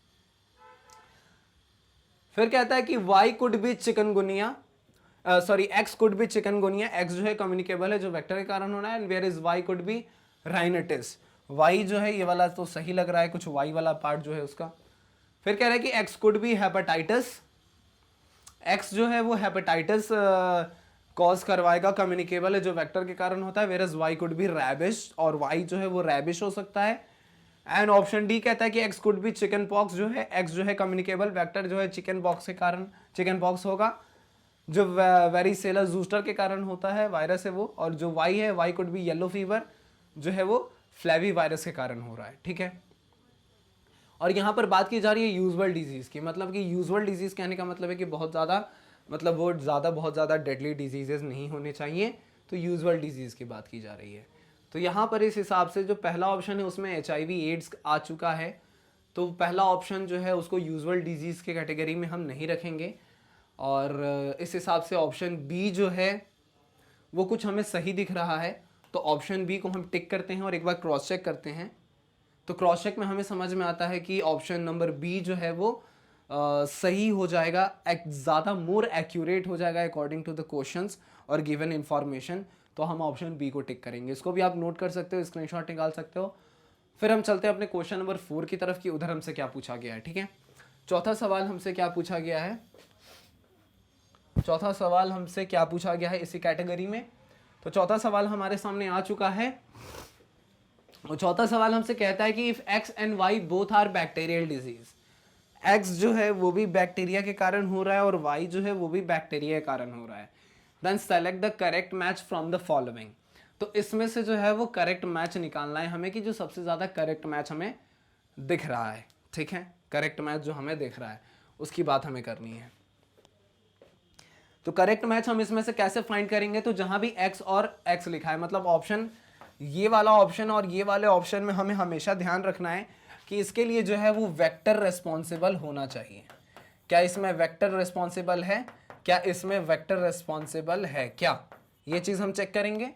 फिर कहता है कि Y could B chikungunya, sorry x could be chikungunya. X जो है कम्युनिकेबल है जो वेक्टर के कारण होना है, and where is Y could be rhinitis. Y जो है ये वाला तो सही लग रहा है, कुछ वाई वाला पार्ट जो है उसका। फिर कह रहा है कि x could be hepatitis. X जो है वो हेपेटाइटिस कॉज करवाएगा, कम्युनिकेबल है जो वेक्टर के कारण होता है। Where is Y could be rabies, और वाई जो है वो रैबिश हो सकता है। एंड ऑप्शन डी कहता है कि x could be chicken pox. जो है एक्स जो है कम्युनिकेबल वेक्टर जो है चिकन पॉक्स के कारण चिकन पॉक्स होगा, जो वेरिसेला जूस्टर के कारण होता है, वायरस है वो। और जो वाई है, Y could B yellow fever, जो है वो फ्लैवी वायरस के कारण हो रहा है। ठीक है। और यहाँ पर बात की जा रही है यूजुअल डिजीज की। मतलब कि यूजुअल डिजीज कहने का मतलब है कि बहुत ज़्यादा, मतलब वो बहुत ज़्यादा डेडली डिजीजेज नहीं होने चाहिए। तो यूजुअल डिजीज की बात की जा रही है। तो यहाँ पर इस हिसाब से जो पहला ऑप्शन है उसमें HIV एड्स आ चुका है। तो पहला ऑप्शन जो है उसको यूजुअल डिजीज़ के कैटेगरी में हम नहीं रखेंगे। और इस हिसाब से ऑप्शन बी जो है वो कुछ हमें सही दिख रहा है। तो ऑप्शन बी को हम टिक करते हैं और एक बार क्रॉस चेक करते हैं। तो क्रॉस चेक में हमें समझ में आता है कि ऑप्शन नंबर बी जो है वो सही हो जाएगा, ज़्यादा मोर एक्यूरेट हो जाएगा अकॉर्डिंग टू द क्वेश्चंस और गिवन इंफॉर्मेशन। तो हम ऑप्शन बी को टिक करेंगे। इसको भी आप नोट कर सकते हो, स्क्रीनशॉट निकाल सकते हो। फिर हम चलते हैं अपने क्वेश्चन नंबर 4 की तरफ कि उधर हमसे क्या पूछा गया है। ठीक है। चौथा सवाल हमसे क्या पूछा गया है, चौथा सवाल हमसे क्या पूछा गया है इसी कैटेगरी में। तो चौथा सवाल हमारे सामने आ चुका है। और चौथा सवाल हमसे कहता है कि if X and Y both are bacterial disease, X जो है वो भी बैक्टीरिया के कारण हो रहा है और वाई जो है वो भी बैक्टीरिया के कारण हो रहा है, then select the correct match from the following. तो इसमें से जो है वो करेक्ट मैच निकालना है हमें कि जो सबसे ज़्यादा करेक्ट मैच हमें दिख रहा है। ठीक है। करेक्ट मैच जो हमें दिख रहा है उसकी बात हमें करनी है। तो करेक्ट मैच हम इसमें से कैसे फाइंड करेंगे, तो जहां भी x और x लिखा है, मतलब ऑप्शन ये वाला ऑप्शन और ये वाले ऑप्शन में हमें हमेशा ध्यान रखना है कि इसके लिए जो है वो वेक्टर रेस्पॉन्सिबल होना चाहिए। क्या इसमें वेक्टर रेस्पॉन्सिबल है, क्या इसमें वेक्टर रेस्पॉन्सिबल है क्या, ये चीज़ हम चेक करेंगे।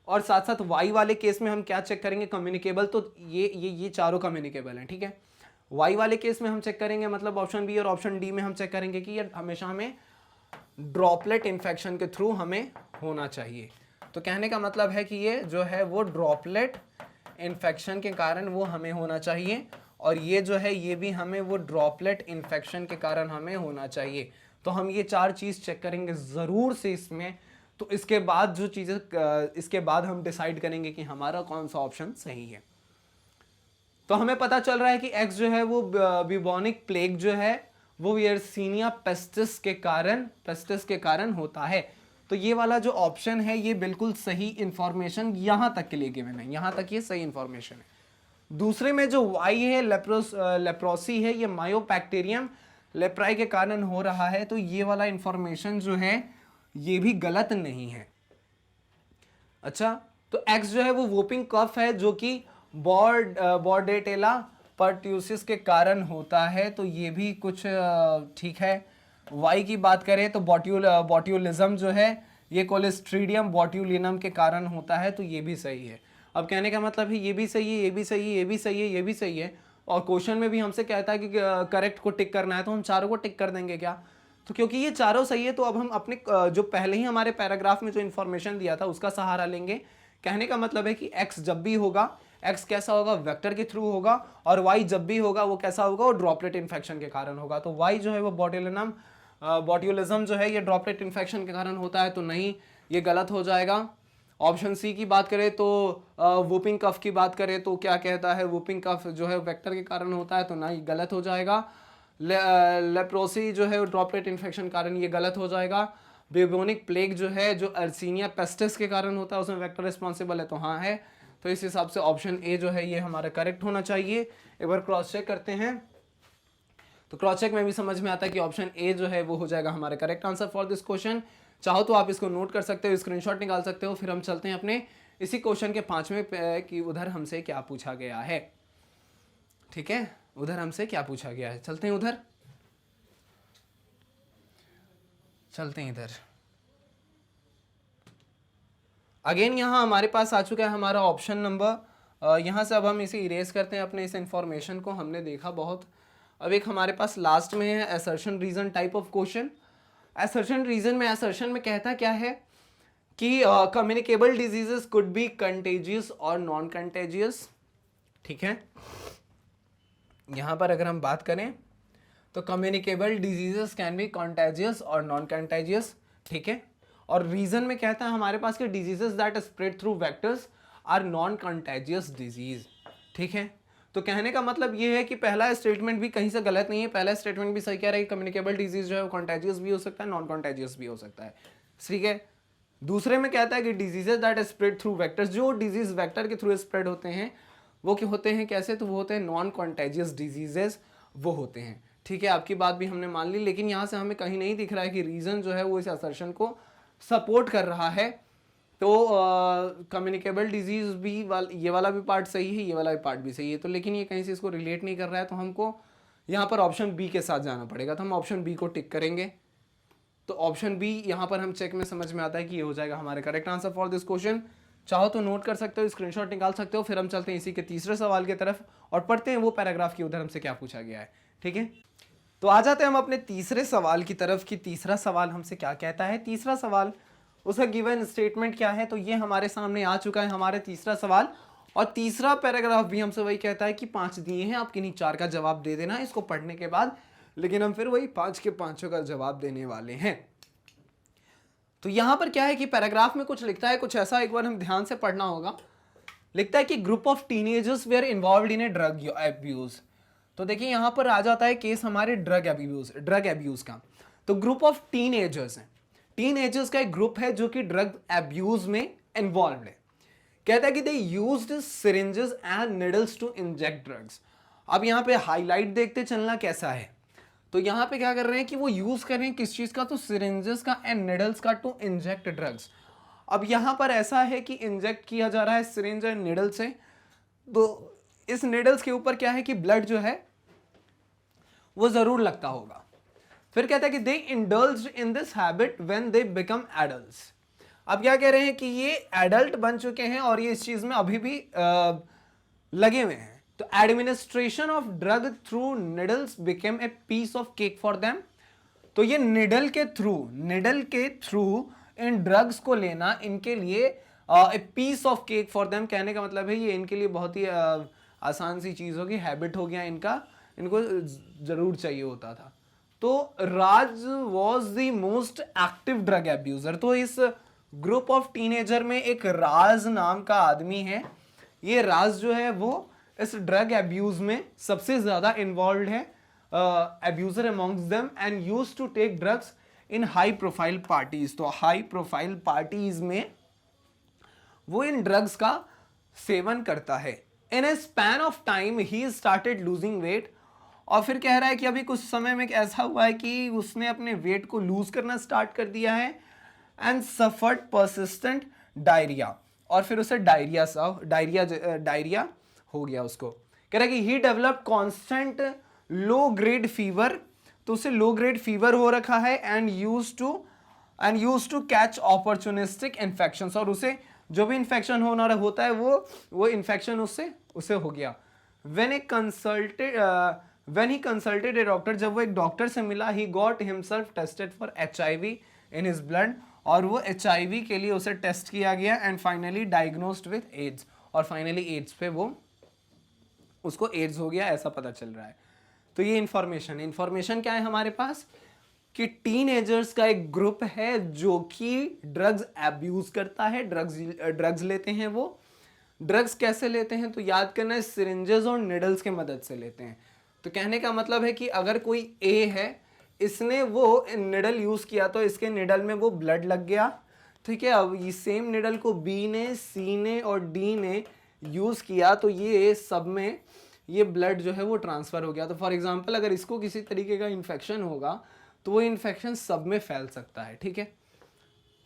और साथ साथ y वाले केस में हम क्या चेक करेंगे, कम्युनिकेबल। तो ये चारों कम्युनिकेबल हैं। ठीक है। y वाले केस में हम चेक करेंगे, मतलब ऑप्शन बी और ऑप्शन डी में हम चेक करेंगे कि ये हमेशा हमें ड्रॉपलेट इन्फेक्शन के थ्रू हमें होना चाहिए। तो कहने का मतलब है कि ये जो है वो ड्रॉपलेट इन्फेक्शन के कारण वो हमें होना चाहिए, और ये जो है ये भी हमें वो ड्रॉपलेट इन्फेक्शन के कारण हमें होना चाहिए। तो हम ये चार चीज़ चेक करेंगे ज़रूर से इसमें। तो इसके बाद जो चीज़ें, इसके बाद हम डिसाइड करेंगे कि हमारा कौन सा ऑप्शन सही है। तो हमें पता चल रहा है कि एक्स जो है वो ब्यूबोनिक प्लेग जो है वो यर्सीनिया पेस्टिस के कारण होता है। तो ये वाला जो ऑप्शन है ये बिल्कुल सही इंफॉर्मेशन यहां तक के लिए गिवन है, यहां तक ये सही इंफॉर्मेशन है। दूसरे में जो वाई है, लेप्रोसी है, ये मायोबैक्टीरियम लेप्राई के कारण हो रहा है। तो ये वाला इंफॉर्मेशन जो है ये भी गलत नहीं है। अच्छा, तो एक्स जो है वो वोपिंग कफ है जो कि बॉर्डेटेला पर्ट्यूसिस के कारण होता है। तो ये भी कुछ ठीक है। वाई की बात करें तो बॉट्यूलिज्म जो है ये कोलेस्ट्रीडियम बॉट्यूलिनम के कारण होता है। तो ये भी सही है। अब कहने का मतलब है ये भी सही है, ये भी सही है, ये भी सही है, ये भी सही है। और क्वेश्चन में भी हमसे कहता है कि करेक्ट को टिक करना है, तो हम चारों को टिक कर देंगे क्या। तो क्योंकि ये चारों सही है तो अब हम अपने जो पहले ही हमारे पैराग्राफ में जो इन्फॉर्मेशन दिया था उसका सहारा लेंगे। कहने का मतलब है कि एक्स जब भी होगा, एक्स कैसा होगा, वेक्टर के थ्रू होगा, और वाई जब भी होगा वो कैसा होगा, वो ड्रॉपलेट इन्फेक्शन के कारण होगा। तो वाई जो है वो बॉट्यूलिज्म जो है ये ड्रॉपलेट इन्फेक्शन के कारण होता है। तो नहीं, ये गलत हो जाएगा। ऑप्शन सी की बात करें तो वूपिंग कफ की बात करें तो क्या कहता है, वूपिंग कफ जो है वेक्टर के कारण होता है। तो ना, ये गलत हो जाएगा। लेप्रोसी जो है ड्रॉपलेट इन्फेक्शन कारण, ये गलत हो जाएगा। ब्यूबोनिक प्लेग जो है जो अर्सीनिया पेस्टिस के कारण होता है उसमें वेक्टर रिस्पॉन्सिबल है, तो हाँ है। तो इस हिसाब से ऑप्शन ए जो है ये हमारा करेक्ट होना चाहिए। एक बार क्रॉस चेक करते हैं। तो क्रॉस चेक में भी समझ में आता है कि ऑप्शन ए जो है वो हो जाएगा हमारा correct answer for this question. चाहो तो आप इसको नोट कर सकते हो, स्क्रीनशॉट निकाल सकते हो। फिर हम चलते हैं अपने इसी क्वेश्चन के 5वें पे कि उधर हमसे क्या पूछा गया है। ठीक है, उधर हमसे क्या पूछा गया है, चलते हैं उधर, चलते हैं इधर। अगेन यहाँ हमारे पास आ चुका है हमारा ऑप्शन नंबर, यहाँ से अब हम इसे इरेज करते हैं अपने इस इंफॉर्मेशन को, हमने देखा बहुत। अब एक हमारे पास लास्ट में है assertion reason type of question. Assertion reason में, असर्शन में कहता क्या है कि communicable diseases could be contagious और नॉन कंटेजियस। ठीक है, यहां पर अगर हम बात करें तो communicable diseases can be contagious और नॉन कंटेजियस। ठीक है, और रीजन में कहता है हमारे पास कि diseases that spread through vectors are non contagious disease. ठीक है, तो कहने का मतलब ये है कि पहला स्टेटमेंट भी कहीं से गलत नहीं है, पहला स्टेटमेंट भी सही कह रहा है कि कम्युनिकेबल डिजीज जो है वो कंटेजियस भी हो सकता है, नॉन कंटेजियस भी हो सकता है। ठीक है, दूसरे में कहता है कि diseases that spread through vectors, जो डिजीज वेक्टर के थ्रू स्प्रेड होते हैं वो क्या होते हैं, कैसे, तो वो होते हैं नॉन कंटेजियस डिजीजेस वो होते हैं। ठीक है, आपकी बात भी हमने मान ली, लेकिन यहाँ से हमें कहीं नहीं दिख रहा है कि रीजन जो है वो इस असर्शन को सपोर्ट कर रहा है। तो कम्युनिकेबल डिजीज भी ये वाला भी पार्ट सही है, ये वाला भी पार्ट भी सही है, तो लेकिन ये कहीं से इसको रिलेट नहीं कर रहा है, तो हमको यहाँ पर ऑप्शन बी के साथ जाना पड़ेगा। तो हम ऑप्शन बी को टिक करेंगे। तो ऑप्शन बी यहाँ पर हम चेक में समझ में आता है कि ये हो जाएगा हमारे correct answer for this question. चाहो तो नोट कर सकते हो, स्क्रीनशॉट निकाल सकते हो। फिर हम चलते हैं इसी के तीसरे सवाल की तरफ और पढ़ते हैं वो पैराग्राफ की उधर हमसे क्या पूछा गया है। ठीक है, तो आ जाते हैं हम अपने तीसरे सवाल की तरफ कि तीसरा सवाल हमसे क्या कहता है। तीसरा सवाल, उसका गिवन स्टेटमेंट क्या है, तो ये हमारे सामने आ चुका है हमारे तीसरा सवाल। और तीसरा पैराग्राफ भी हमसे वही कहता है कि 5 दिए हैं, आप किन्हीं 4 का जवाब दे देना इसको पढ़ने के बाद, लेकिन हम फिर वही 5 के 5 का जवाब देने वाले हैं। तो यहां पर क्या है कि पैराग्राफ में कुछ लिखता है कुछ ऐसा, एक बार हम ध्यान से पढ़ना होगा। लिखता है कि group of teenagers were involved in a drug abuse. तो देखिए यहां पर आ जाता है केस हमारे ड्रग एब्यूज का। तो ग्रुप ऑफ टीनेजर्स है, टीनेजर्स का एक ग्रुप है जो कि ड्रग एब्यूज में इन्वॉल्व है। कहता है कि they used syringes and needles to inject drugs. अब यहां पे हाईलाइट देखते चलना कैसा है, तो यहां पे क्या कर रहे हैं कि वो यूज कर रहे हैं किस चीज का, तो सिरिंजेस का एंड निडल्स का टू इंजेक्ट ड्रग्स। अब यहां पर ऐसा है कि इंजेक्ट किया जा रहा है सिरिंज एंड निडल से, तो इस निडल्स के ऊपर क्या है कि ब्लड जो है वो जरूर लगता होगा। फिर कहता है कि they indulged in this habit when they become adults. अब क्या कह रहे हैं कि ये एडल्ट बन चुके हैं और ये इस चीज में अभी भी लगे हुए हैं। तो administration of drug through needles became a piece of cake for them. तो ये निडल के थ्रू इन ड्रग्स को लेना इनके लिए a piece of cake for them, कहने का मतलब है ये इनके लिए बहुत ही आसान सी चीज होगी, हैबिट हो गया इनका, इनको जरूर चाहिए होता था। तो Raj was the most active drug abuser. तो इस ग्रुप ऑफ टीनेजर में एक राज नाम का आदमी है, ये राज जो है वो इस ड्रग एब्यूज में सबसे ज्यादा इन्वॉल्व है, abuser amongst them, and used to take drugs in high profile parties. तो हाई प्रोफाइल पार्टीज में वो इन ड्रग्स का सेवन करता है। In a span of time he started losing weight. और फिर कह रहा है कि अभी कुछ समय में ऐसा हुआ है कि उसने अपने वेट को लूज करना स्टार्ट कर दिया है, एंड सफर्ड परसिस्टेंट डायरिया। और फिर उसे डायरिया हो गया उसको। कह रहा है कि he develop constant low grade fever. तो उसे लो ग्रेड फीवर हो रखा है, and use to catch opportunistic infections. और उसे जो भी इन्फेक्शन होता है वो इन्फेक्शन उसे हो गया। When he consulted a doctor, जब वो एक डॉक्टर से मिला, he got himself tested for HIV in his blood, और वो HIV के लिए उसे टेस्ट किया गया, and finally diagnosed with AIDS. और फाइनली एड्स पे वो उसको एड्स हो गया, ऐसा पता चल रहा है। तो ये इंफॉर्मेशन क्या है हमारे पास कि टीनेजर्स का एक ग्रुप है जो कि ड्रग्स एब्यूज करता है, ड्रग्स लेते हैं। वो ड्रग्स कैसे लेते हैं, तो याद करना है सिरिंजेस और निडल्स की मदद से लेते हैं। तो कहने का मतलब है कि अगर कोई ए है, इसने वो निडल यूज किया तो इसके निडल में वो ब्लड लग गया, ठीक है। अब ये सेम निडल को बी ने, सी ने और डी ने यूज किया, तो ये सब में ये ब्लड जो है वो ट्रांसफर हो गया। तो फॉर एग्जांपल अगर इसको किसी तरीके का इन्फेक्शन होगा तो वो इन्फेक्शन सब में फैल सकता है, ठीक है।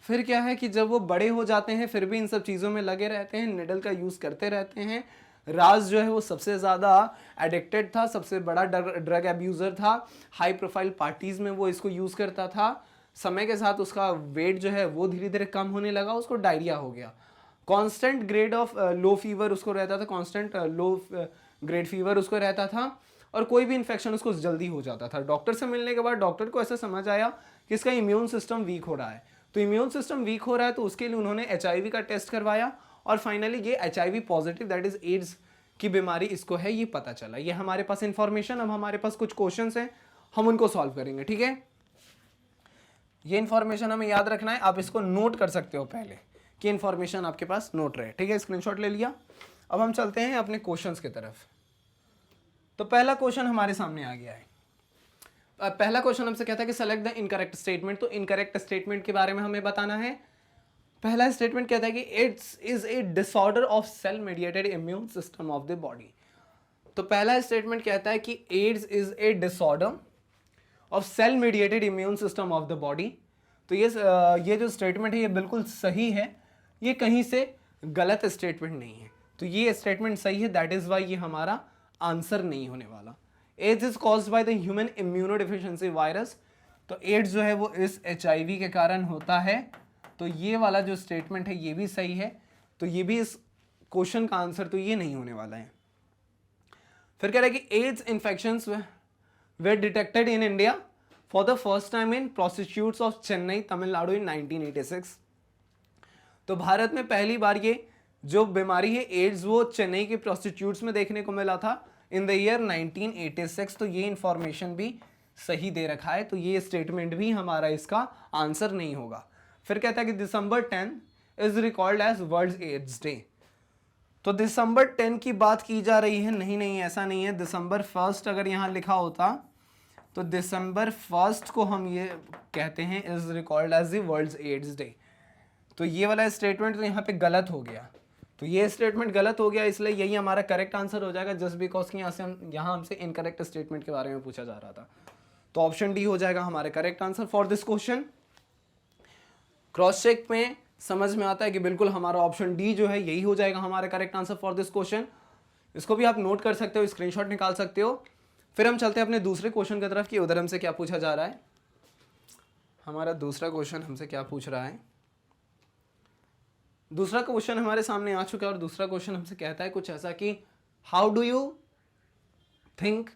फिर क्या है कि जब वो बड़े हो जाते हैं फिर भी इन सब चीज़ों में लगे रहते हैं, निडल का यूज़ करते रहते हैं। राज जो है वो सबसे ज़्यादा एडिक्टेड था, सबसे बड़ा ड्रग एब्यूज़र था, हाई प्रोफाइल पार्टीज़ में वो इसको यूज़ करता था। समय के साथ उसका वेट जो है वो धीरे धीरे कम होने लगा, उसको डायरिया हो गया। Constant grade of low fever उसको रहता था, कांस्टेंट लो ग्रेड फीवर उसको रहता था, और कोई भी इन्फेक्शन उसको जल्दी हो जाता था। डॉक्टर से मिलने के बाद डॉक्टर को ऐसा समझ आया कि इसका इम्यून सिस्टम वीक हो रहा है। तो इम्यून सिस्टम वीक हो रहा है तो उसके लिए उन्होंने HIV का टेस्ट करवाया, और फाइनली ये HIV positive that is AIDS की बीमारी इसको है, ये पता चला। ये हमारे पास इंफॉर्मेशन। अब हमारे पास कुछ क्वेश्चंस हैं, हम उनको सॉल्व करेंगे, ठीक है। ये इंफॉर्मेशन हमें याद रखना है, आप इसको नोट कर सकते हो पहले कि इंफॉर्मेशन आपके पास नोट रहे, ठीक है। स्क्रीनशॉट ले लिया। अब हम चलते हैं अपने क्वेश्चंस की तरफ। तो पहला क्वेश्चन हमारे सामने आ गया है। पहला क्वेश्चन हमसे कहता है कि सेलेक्ट द इनकरेक्ट स्टेटमेंट। तो इनकरेक्ट स्टेटमेंट के बारे में हमें बताना है। पहला स्टेटमेंट कहता है कि it's is a disorder of cell mediated immune system of the body. तो पहला स्टेटमेंट कहता है कि AIDS is a disorder of cell mediated immune system of the body. तो ये जो स्टेटमेंट है ये बिल्कुल सही है, ये कहीं से गलत स्टेटमेंट नहीं है। तो ये स्टेटमेंट सही है, दैट इज वाई ये हमारा आंसर नहीं होने वाला। AIDS is caused by the human immunodeficiency virus. तो एड्स जो है वो इस HIV के कारण होता है। तो ये वाला जो स्टेटमेंट है ये भी सही है। तो ये भी इस क्वेश्चन का आंसर तो ये नहीं होने वाला है। फिर कह रहा है कि AIDS infections were detected in India for the first time in prostitutes of Chennai, Tamil Nadu in 1986। तो भारत में पहली बार ये जो बीमारी है एड्स वो चेन्नई के प्रोस्टिट्यूट्स में देखने को मिला था इन द ईयर 1986। तो ये इंफॉर्मेशन भी सही दे रखा है, तो ये स्टेटमेंट भी हमारा इसका आंसर नहीं होगा। फिर कहता है कि December 10 is recalled as world AIDS day. तो December 10 की बात की जा रही है, नहीं ऐसा नहीं है। December 1 अगर यहाँ लिखा होता तो December 1 को हम ये कहते हैं is recalled as the world AIDS day. तो ये वाला स्टेटमेंट तो यहाँ पे गलत हो गया। तो ये स्टेटमेंट गलत हो गया, इसलिए यही हमारा करेक्ट आंसर हो जाएगा, जस्ट बिकॉज कि यहाँ हमसे इनकरेक्ट स्टेटमेंट के बारे में पूछा जा रहा था। तो ऑप्शन डी हो जाएगा हमारे correct answer for this question. Cross check में समझ में आता है कि बिल्कुल हमारा ऑप्शन डी जो है यही हो जाएगा हमारा correct answer for this question. इसको भी आप नोट कर सकते हो, स्क्रीनशॉट निकाल सकते हो। फिर हम चलते हैं अपने दूसरे क्वेश्चन की तरफ कि उधर हमसे क्या पूछा जा रहा है। हमारा दूसरा क्वेश्चन हमसे क्या पूछ रहा है। दूसरा क्वेश्चन हमारे सामने आ चुका है और दूसरा क्वेश्चन हमसे कहता है कुछ ऐसा कि how do you think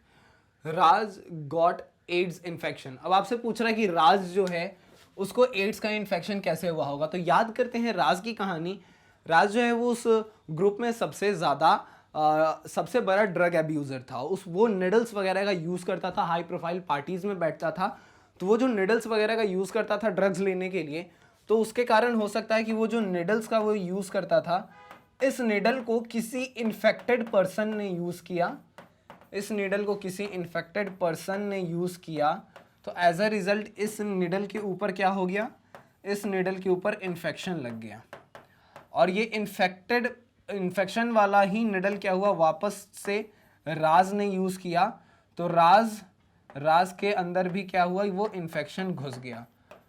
Raj got AIDS infection. अब आपसे पूछ रहा है कि राज जो है उसको एड्स का इन्फेक्शन कैसे हुआ होगा। तो याद करते हैं राज की कहानी। राज जो है वो उस ग्रुप में सबसे बड़ा ड्रग एब्यूज़र था। वो निडल्स वगैरह का यूज़ करता था, हाई प्रोफाइल पार्टीज़ में बैठता था। तो वो जो निडल्स वगैरह का यूज़ करता था ड्रग्स लेने के लिए, तो उसके कारण हो सकता है कि वो जो निडल्स का वो यूज़ करता था, इस निडल को किसी इन्फेक्टेड पर्सन ने यूज़ किया। इस निडल को किसी इन्फेक्टेड पर्सन ने यूज़ किया, तो एज अ रिज़ल्ट इस निडल के ऊपर क्या हो गया, इस निडल के ऊपर इन्फेक्शन लग गया। और ये इन्फेक्शन वाला ही निडल क्या हुआ, वापस से राज ने यूज़ किया। तो राज के अंदर भी क्या हुआ, वो इन्फेक्शन घुस गया।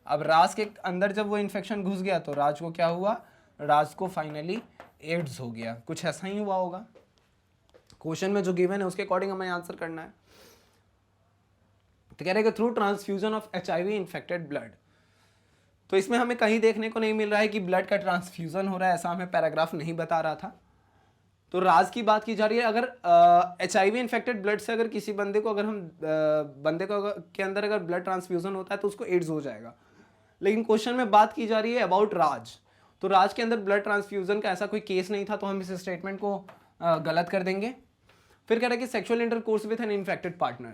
अब राज के अंदर जब वो इन्फेक्शन घुस गया तो राज को क्या हुआ, राज को फाइनली एड्स हो गया। कुछ ऐसा ही हुआ होगा। क्वेश्चन में जो गिवन है उसके अकॉर्डिंग हमें आंसर करना है। तो कह रहे हैं कि through transfusion of HIV infected blood. तो इसमें हमें कहीं देखने को नहीं मिल रहा है कि ब्लड का ट्रांसफ्यूजन हो रहा है, ऐसा हमें पैराग्राफ नहीं बता रहा था। तो राज की बात की जा रही है। अगर HIV इन्फेक्टेड ब्लड से अगर किसी बंदे को के अंदर अगर ब्लड ट्रांसफ्यूजन होता है तो उसको एड्स हो जाएगा। लेकिन क्वेश्चन में बात की जा रही है अबाउट राज। तो राज के अंदर ब्लड ट्रांसफ्यूजन का ऐसा कोई केस नहीं था, तो हम इस स्टेटमेंट को गलत कर देंगे। फिर कह रहा है कि sexual intercourse with an infected partner.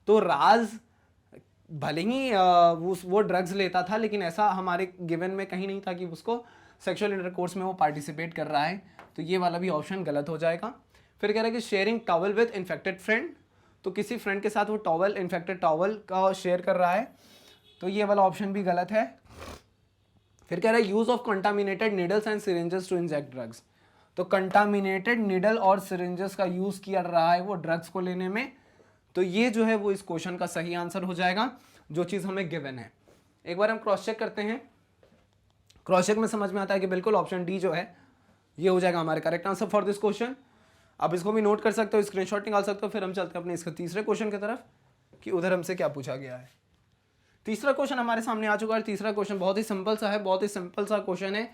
तो राज भले ही वो ड्रग्स लेता था, लेकिन ऐसा हमारे गिवन में कहीं नहीं था कि उसको सेक्सुअल इंटरकोर्स में वो पार्टिसिपेट कर रहा है। तो ये वाला भी ऑप्शन गलत हो जाएगा। फिर कह रहा है कि sharing towel with infected friend. तो किसी फ्रेंड के साथ वो इन्फेक्टेड टॉवल का शेयर कर रहा है, तो ये वाला ऑप्शन भी गलत है। फिर कह रहा है use of contaminated needles and syringes to inject drugs. तो कंटामिनेटेड निडल और सिरिंजेस का यूज किया रहा है वो ड्रग्स को लेने में। तो ये जो है वो इस क्वेश्चन का सही आंसर हो जाएगा, जो चीज़ हमें गिवन है। एक बार हम क्रॉस चेक करते हैं। क्रॉस चेक में समझ में आता है कि बिल्कुल ऑप्शन डी जो है ये हो जाएगा हमारे correct answer for this question. अब इसको भी नोट कर सकते हो, स्क्रीनशॉट निकाल सकते हो। फिर हम चलते हैं अपने इसके तीसरे क्वेश्चन की तरफ कि उधर हमसे क्या पूछा गया है। तीसरा क्वेश्चन हमारे सामने आ चुका है। तीसरा क्वेश्चन बहुत ही सिंपल सा है, बहुत ही सिंपल सा क्वेश्चन है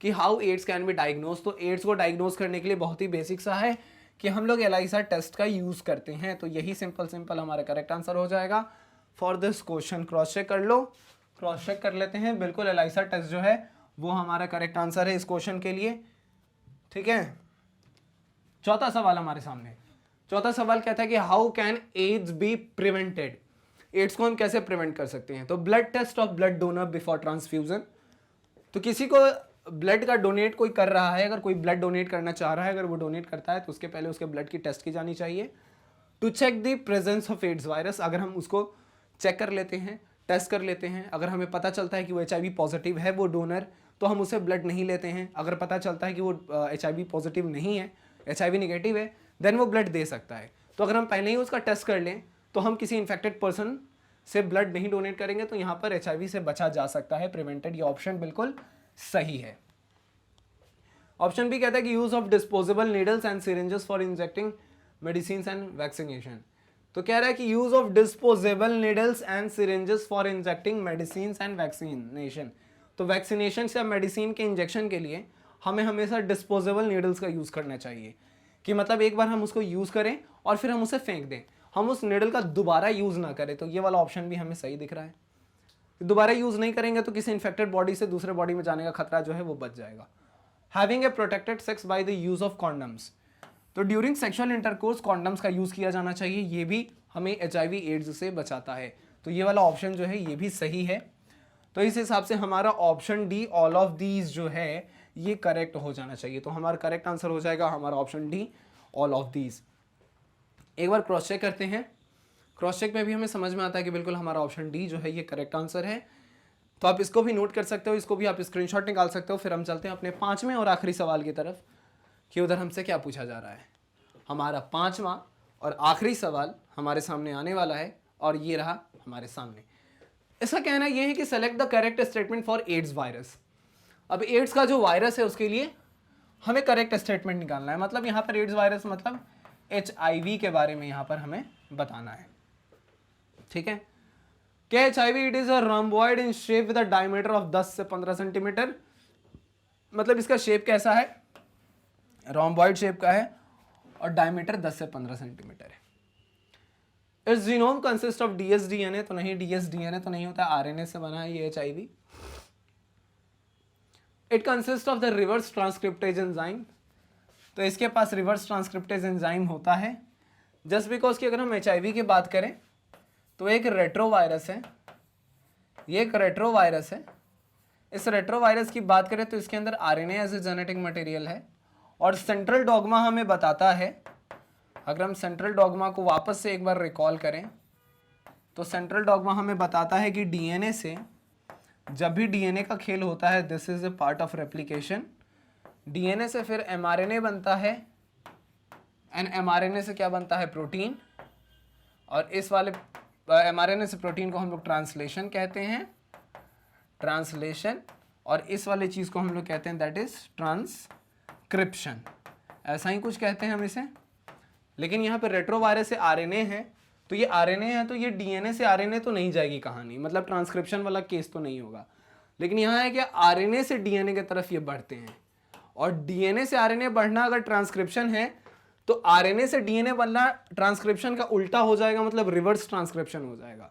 कि how AIDS can be diagnose. तो एड्स को डायग्नोज करने के लिए बहुत ही बेसिक सा है कि हम लोग एलाइसा टेस्ट का यूज करते हैं। तो यही सिंपल हमारा करेक्ट आंसर हो जाएगा for this question. Cross check कर लो, क्रॉस चेक कर लेते हैं। बिल्कुल एलाइसा टेस्ट जो है वो हमारा करेक्ट आंसर है इस क्वेश्चन के लिए, ठीक है। चौथा सवाल हमारे सामने, चौथा सवाल कहता है कि how can AIDS be prevented. AIDS को हम कैसे प्रिवेंट कर सकते हैं। तो blood test of blood donor before transfusion. तो किसी को ब्लड का डोनेट कोई कर रहा है, अगर कोई ब्लड डोनेट करना चाह रहा है, अगर वो डोनेट करता है तो उसके पहले उसके ब्लड की टेस्ट की जानी चाहिए to check the presence of AIDS virus. अगर हम उसको चेक कर लेते हैं, टेस्ट कर लेते हैं, अगर हमें पता चलता है कि वो HIV पॉजिटिव है वो डोनर, तो हम उसे ब्लड नहीं लेते हैं। अगर पता चलता है कि वो HIV पॉजिटिव नहीं है, HIV निगेटिव है, देन वो ब्लड दे सकता है। तो अगर हम पहले ही उसका टेस्ट कर लें तो हम किसी इन्फेक्टेड पर्सन से ब्लड नहीं डोनेट करेंगे, तो यहाँ पर HIV से बचा जा सकता है, प्रिवेंटेड। ये ऑप्शन बिल्कुल सही है। ऑप्शन बी कहता है कि use of disposable needles and syringes for injecting medicine and vaccination. तो कह रहा है कि use of disposable needles and syringes for injecting medicine and vaccination. तो वैक्सीनेशन या मेडिसिन के इंजेक्शन के लिए हमें हमेशा डिस्पोजेबल नीडल्स का यूज करना चाहिए, कि मतलब एक बार हम उसको यूज करें और फिर हम उसे फेंक दें, हम उस नीडल का दोबारा यूज ना करें। तो ये वाला ऑप्शन भी हमें सही दिख रहा है। दोबारा यूज नहीं करेंगे तो किसी इन्फेक्टेड बॉडी से दूसरे बॉडी में जाने का खतरा जो है वो बच जाएगा। Having a protected sex by the use of condoms. तो ड्यूरिंग सेक्सुअल इंटरकोर्स कॉन्डम्स का यूज किया जाना चाहिए, ये भी हमें HIV एड्स से बचाता है। तो ये वाला ऑप्शन जो है ये भी सही है। तो इस हिसाब से हमारा option D all of these जो है ये करेक्ट हो जाना चाहिए। तो हमारा करेक्ट आंसर हो जाएगा हमारा option D all of these. एक बार क्रॉस चेक करते हैं। क्रॉस चेक में भी हमें समझ में आता है कि बिल्कुल हमारा ऑप्शन डी जो है ये करेक्ट आंसर है। तो आप इसको भी नोट कर सकते हो, इसको भी आप स्क्रीनशॉट निकाल सकते हो। फिर हम चलते हैं अपने पांचवें और आखिरी सवाल की तरफ कि उधर हमसे क्या पूछा जा रहा है। हमारा पांचवा और आखिरी सवाल हमारे सामने आने वाला है और ये रहा हमारे सामने। इसका कहना यह है कि select the correct statement for AIDS virus. अब एड्स का जो वायरस है उसके लिए हमें करेक्ट स्टेटमेंट निकालना है। मतलब यहाँ पर एड्स वायरस मतलब HIV के बारे में यहाँ पर हमें बताना है, ठीक है। क्या HIV it is a rhomboid in shape with a diameter of 10 से 15 सेंटीमीटर। मतलब इसका शेप कैसा है, rhomboid शेप का है और डायमीटर 10 से 15 सेंटीमीटर है। It's genome consist of dsDNA। तो नहीं, dsDNA तो नहीं होता, RNA से बना है ये HIV। It consist of the reverse transcriptase enzyme. तो इसके पास रिवर्स ट्रांसक्रिप्टेज एंजाइम होता है। जस्ट बिकॉज कि अगर हम HIV की बात करें तो एक रेट्रोवायरस है, ये एक रेट्रोवायरस है। इस रेट्रोवायरस की बात करें तो इसके अंदर RNA as a genetic material है। और सेंट्रल डॉग्मा हमें बताता है, अगर हम सेंट्रल डॉग्मा को वापस से एक बार रिकॉल करें तो सेंट्रल डॉग्मा हमें बताता है कि DNA से जब भी DNA का खेल होता है this is a part of replication. DNA से फिर mRNA बनता है एंड mRNA से क्या बनता है, प्रोटीन। और इस वाले mRNA से प्रोटीन को हम लोग ट्रांसलेशन कहते हैं, ट्रांसलेशन। और इस वाले चीज़ को हम लोग कहते हैं दैट इज ट्रांसक्रिप्शन, ऐसा ही कुछ कहते हैं हम इसे। लेकिन यहाँ पे रेट्रोवायरस से RNA है, तो ये RNA है तो ये DNA से RNA तो नहीं जाएगी कहानी, मतलब ट्रांसक्रिप्शन वाला केस तो नहीं होगा। लेकिन यहाँ है कि RNA से DNA की तरफ ये बढ़ते हैं, और DNA से RNA बढ़ना अगर ट्रांसक्रिप्शन है तो RNA से DNA बनना ट्रांसक्रिप्शन का उल्टा हो जाएगा, मतलब रिवर्स ट्रांसक्रिप्शन हो जाएगा।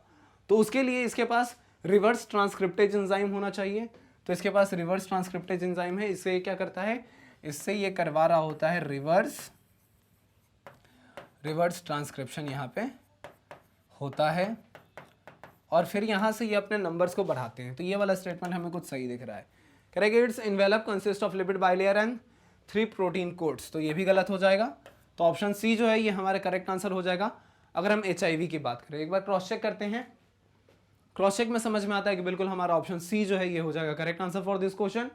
तो उसके लिए इसके पास रिवर्स ट्रांसक्रिप्टेज एंजाइम होना चाहिए। तो इसके पास रिवर्स ट्रांसक्रिप्टेज एंजाइम है। इससे क्या करता है, इससे ये करवा रहा होता है रिवर्स ट्रांसक्रिप्शन यहाँ पे होता है। और फिर यहाँ से ये अपने नंबर्स को बढ़ाते हैं। तो ये वाला स्टेटमेंट हमें कुछ सही दिख रहा है। Correct, it's envelope consist of lipid bilayer and 3 protein quotes. तो ये भी गलत हो जाएगा। तो ऑप्शन सी जो है ये हमारा करेक्ट आंसर हो जाएगा अगर हम HIV की बात करें। एक बार क्रॉस चेक करते हैं। क्रॉस चेक में समझ में आता है कि बिल्कुल हमारा ऑप्शन सी जो है ये हो जाएगा correct answer for this question.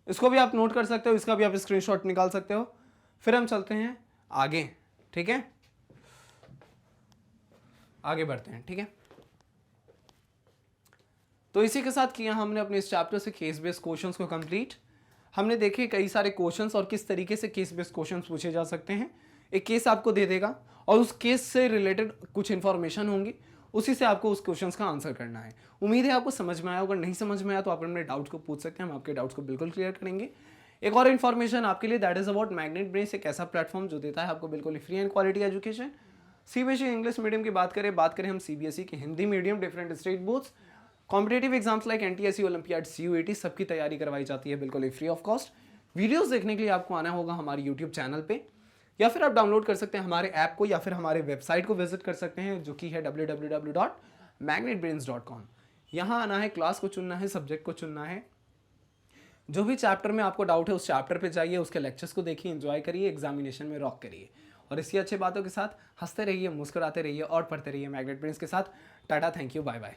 इसको भी आप नोट कर सकते हो, इसका भी आप स्क्रीनशॉट निकाल सकते हो। फिर हम चलते हैं आगे, ठीक है, आगे बढ़ते हैं, ठीक है। तो इसी के साथ किया हमने अपने इस चैप्टर से केस बेस्ड क्वेश्चंस को कंप्लीट। हमने देखे कई सारे क्वेश्चंस और किस तरीके से केस बेस्ड क्वेश्चंस पूछे जा सकते हैं। एक केस आपको दे देगा और उस केस से रिलेटेड कुछ इंफॉर्मेशन होंगी, उसी से आपको उस क्वेश्चंस का आंसर करना है। उम्मीद है आपको समझ में आया। अगर नहीं समझ में आया तो आप अपने डाउट्स को पूछ सकते हैं, हम आपके डाउट्स को बिल्कुल क्लियर करेंगे। एक और इन्फॉर्मेशन आपके लिए, that is about magnet brains, एक ऐसा प्लेटफॉर्म जो देता है आपको बिल्कुल free and quality education. CBSE English medium की बात करें हम सीबीएसई के Hindi medium, different state boards, competitive exams like NTSC, olympiad, CUET, सबकी तैयारी करवाई जाती है बिल्कुल फ्री ऑफ कॉस्ट। वीडियोस देखने के लिए आपको आना होगा हमारे यूट्यूब चैनल पे, या फिर आप डाउनलोड कर सकते हैं हमारे ऐप को, या फिर हमारे वेबसाइट को विजिट कर सकते हैं जो कि है www.magnetbrains.com। यहाँ आना है, क्लास को चुनना है, सब्जेक्ट को चुनना है, जो भी चैप्टर में आपको डाउट है उस चैप्टर पे जाइए, उसके लेक्चर्स को देखिए, एंजॉय करिए, एग्जामिनेशन में रॉक करिए। और इसी अच्छी बातों के साथ हंसते रहिए, मुस्कुराते रहिए और पढ़ते रहिए मैग्नेट ब्रेन्स के साथ। Tata, thank you, bye bye.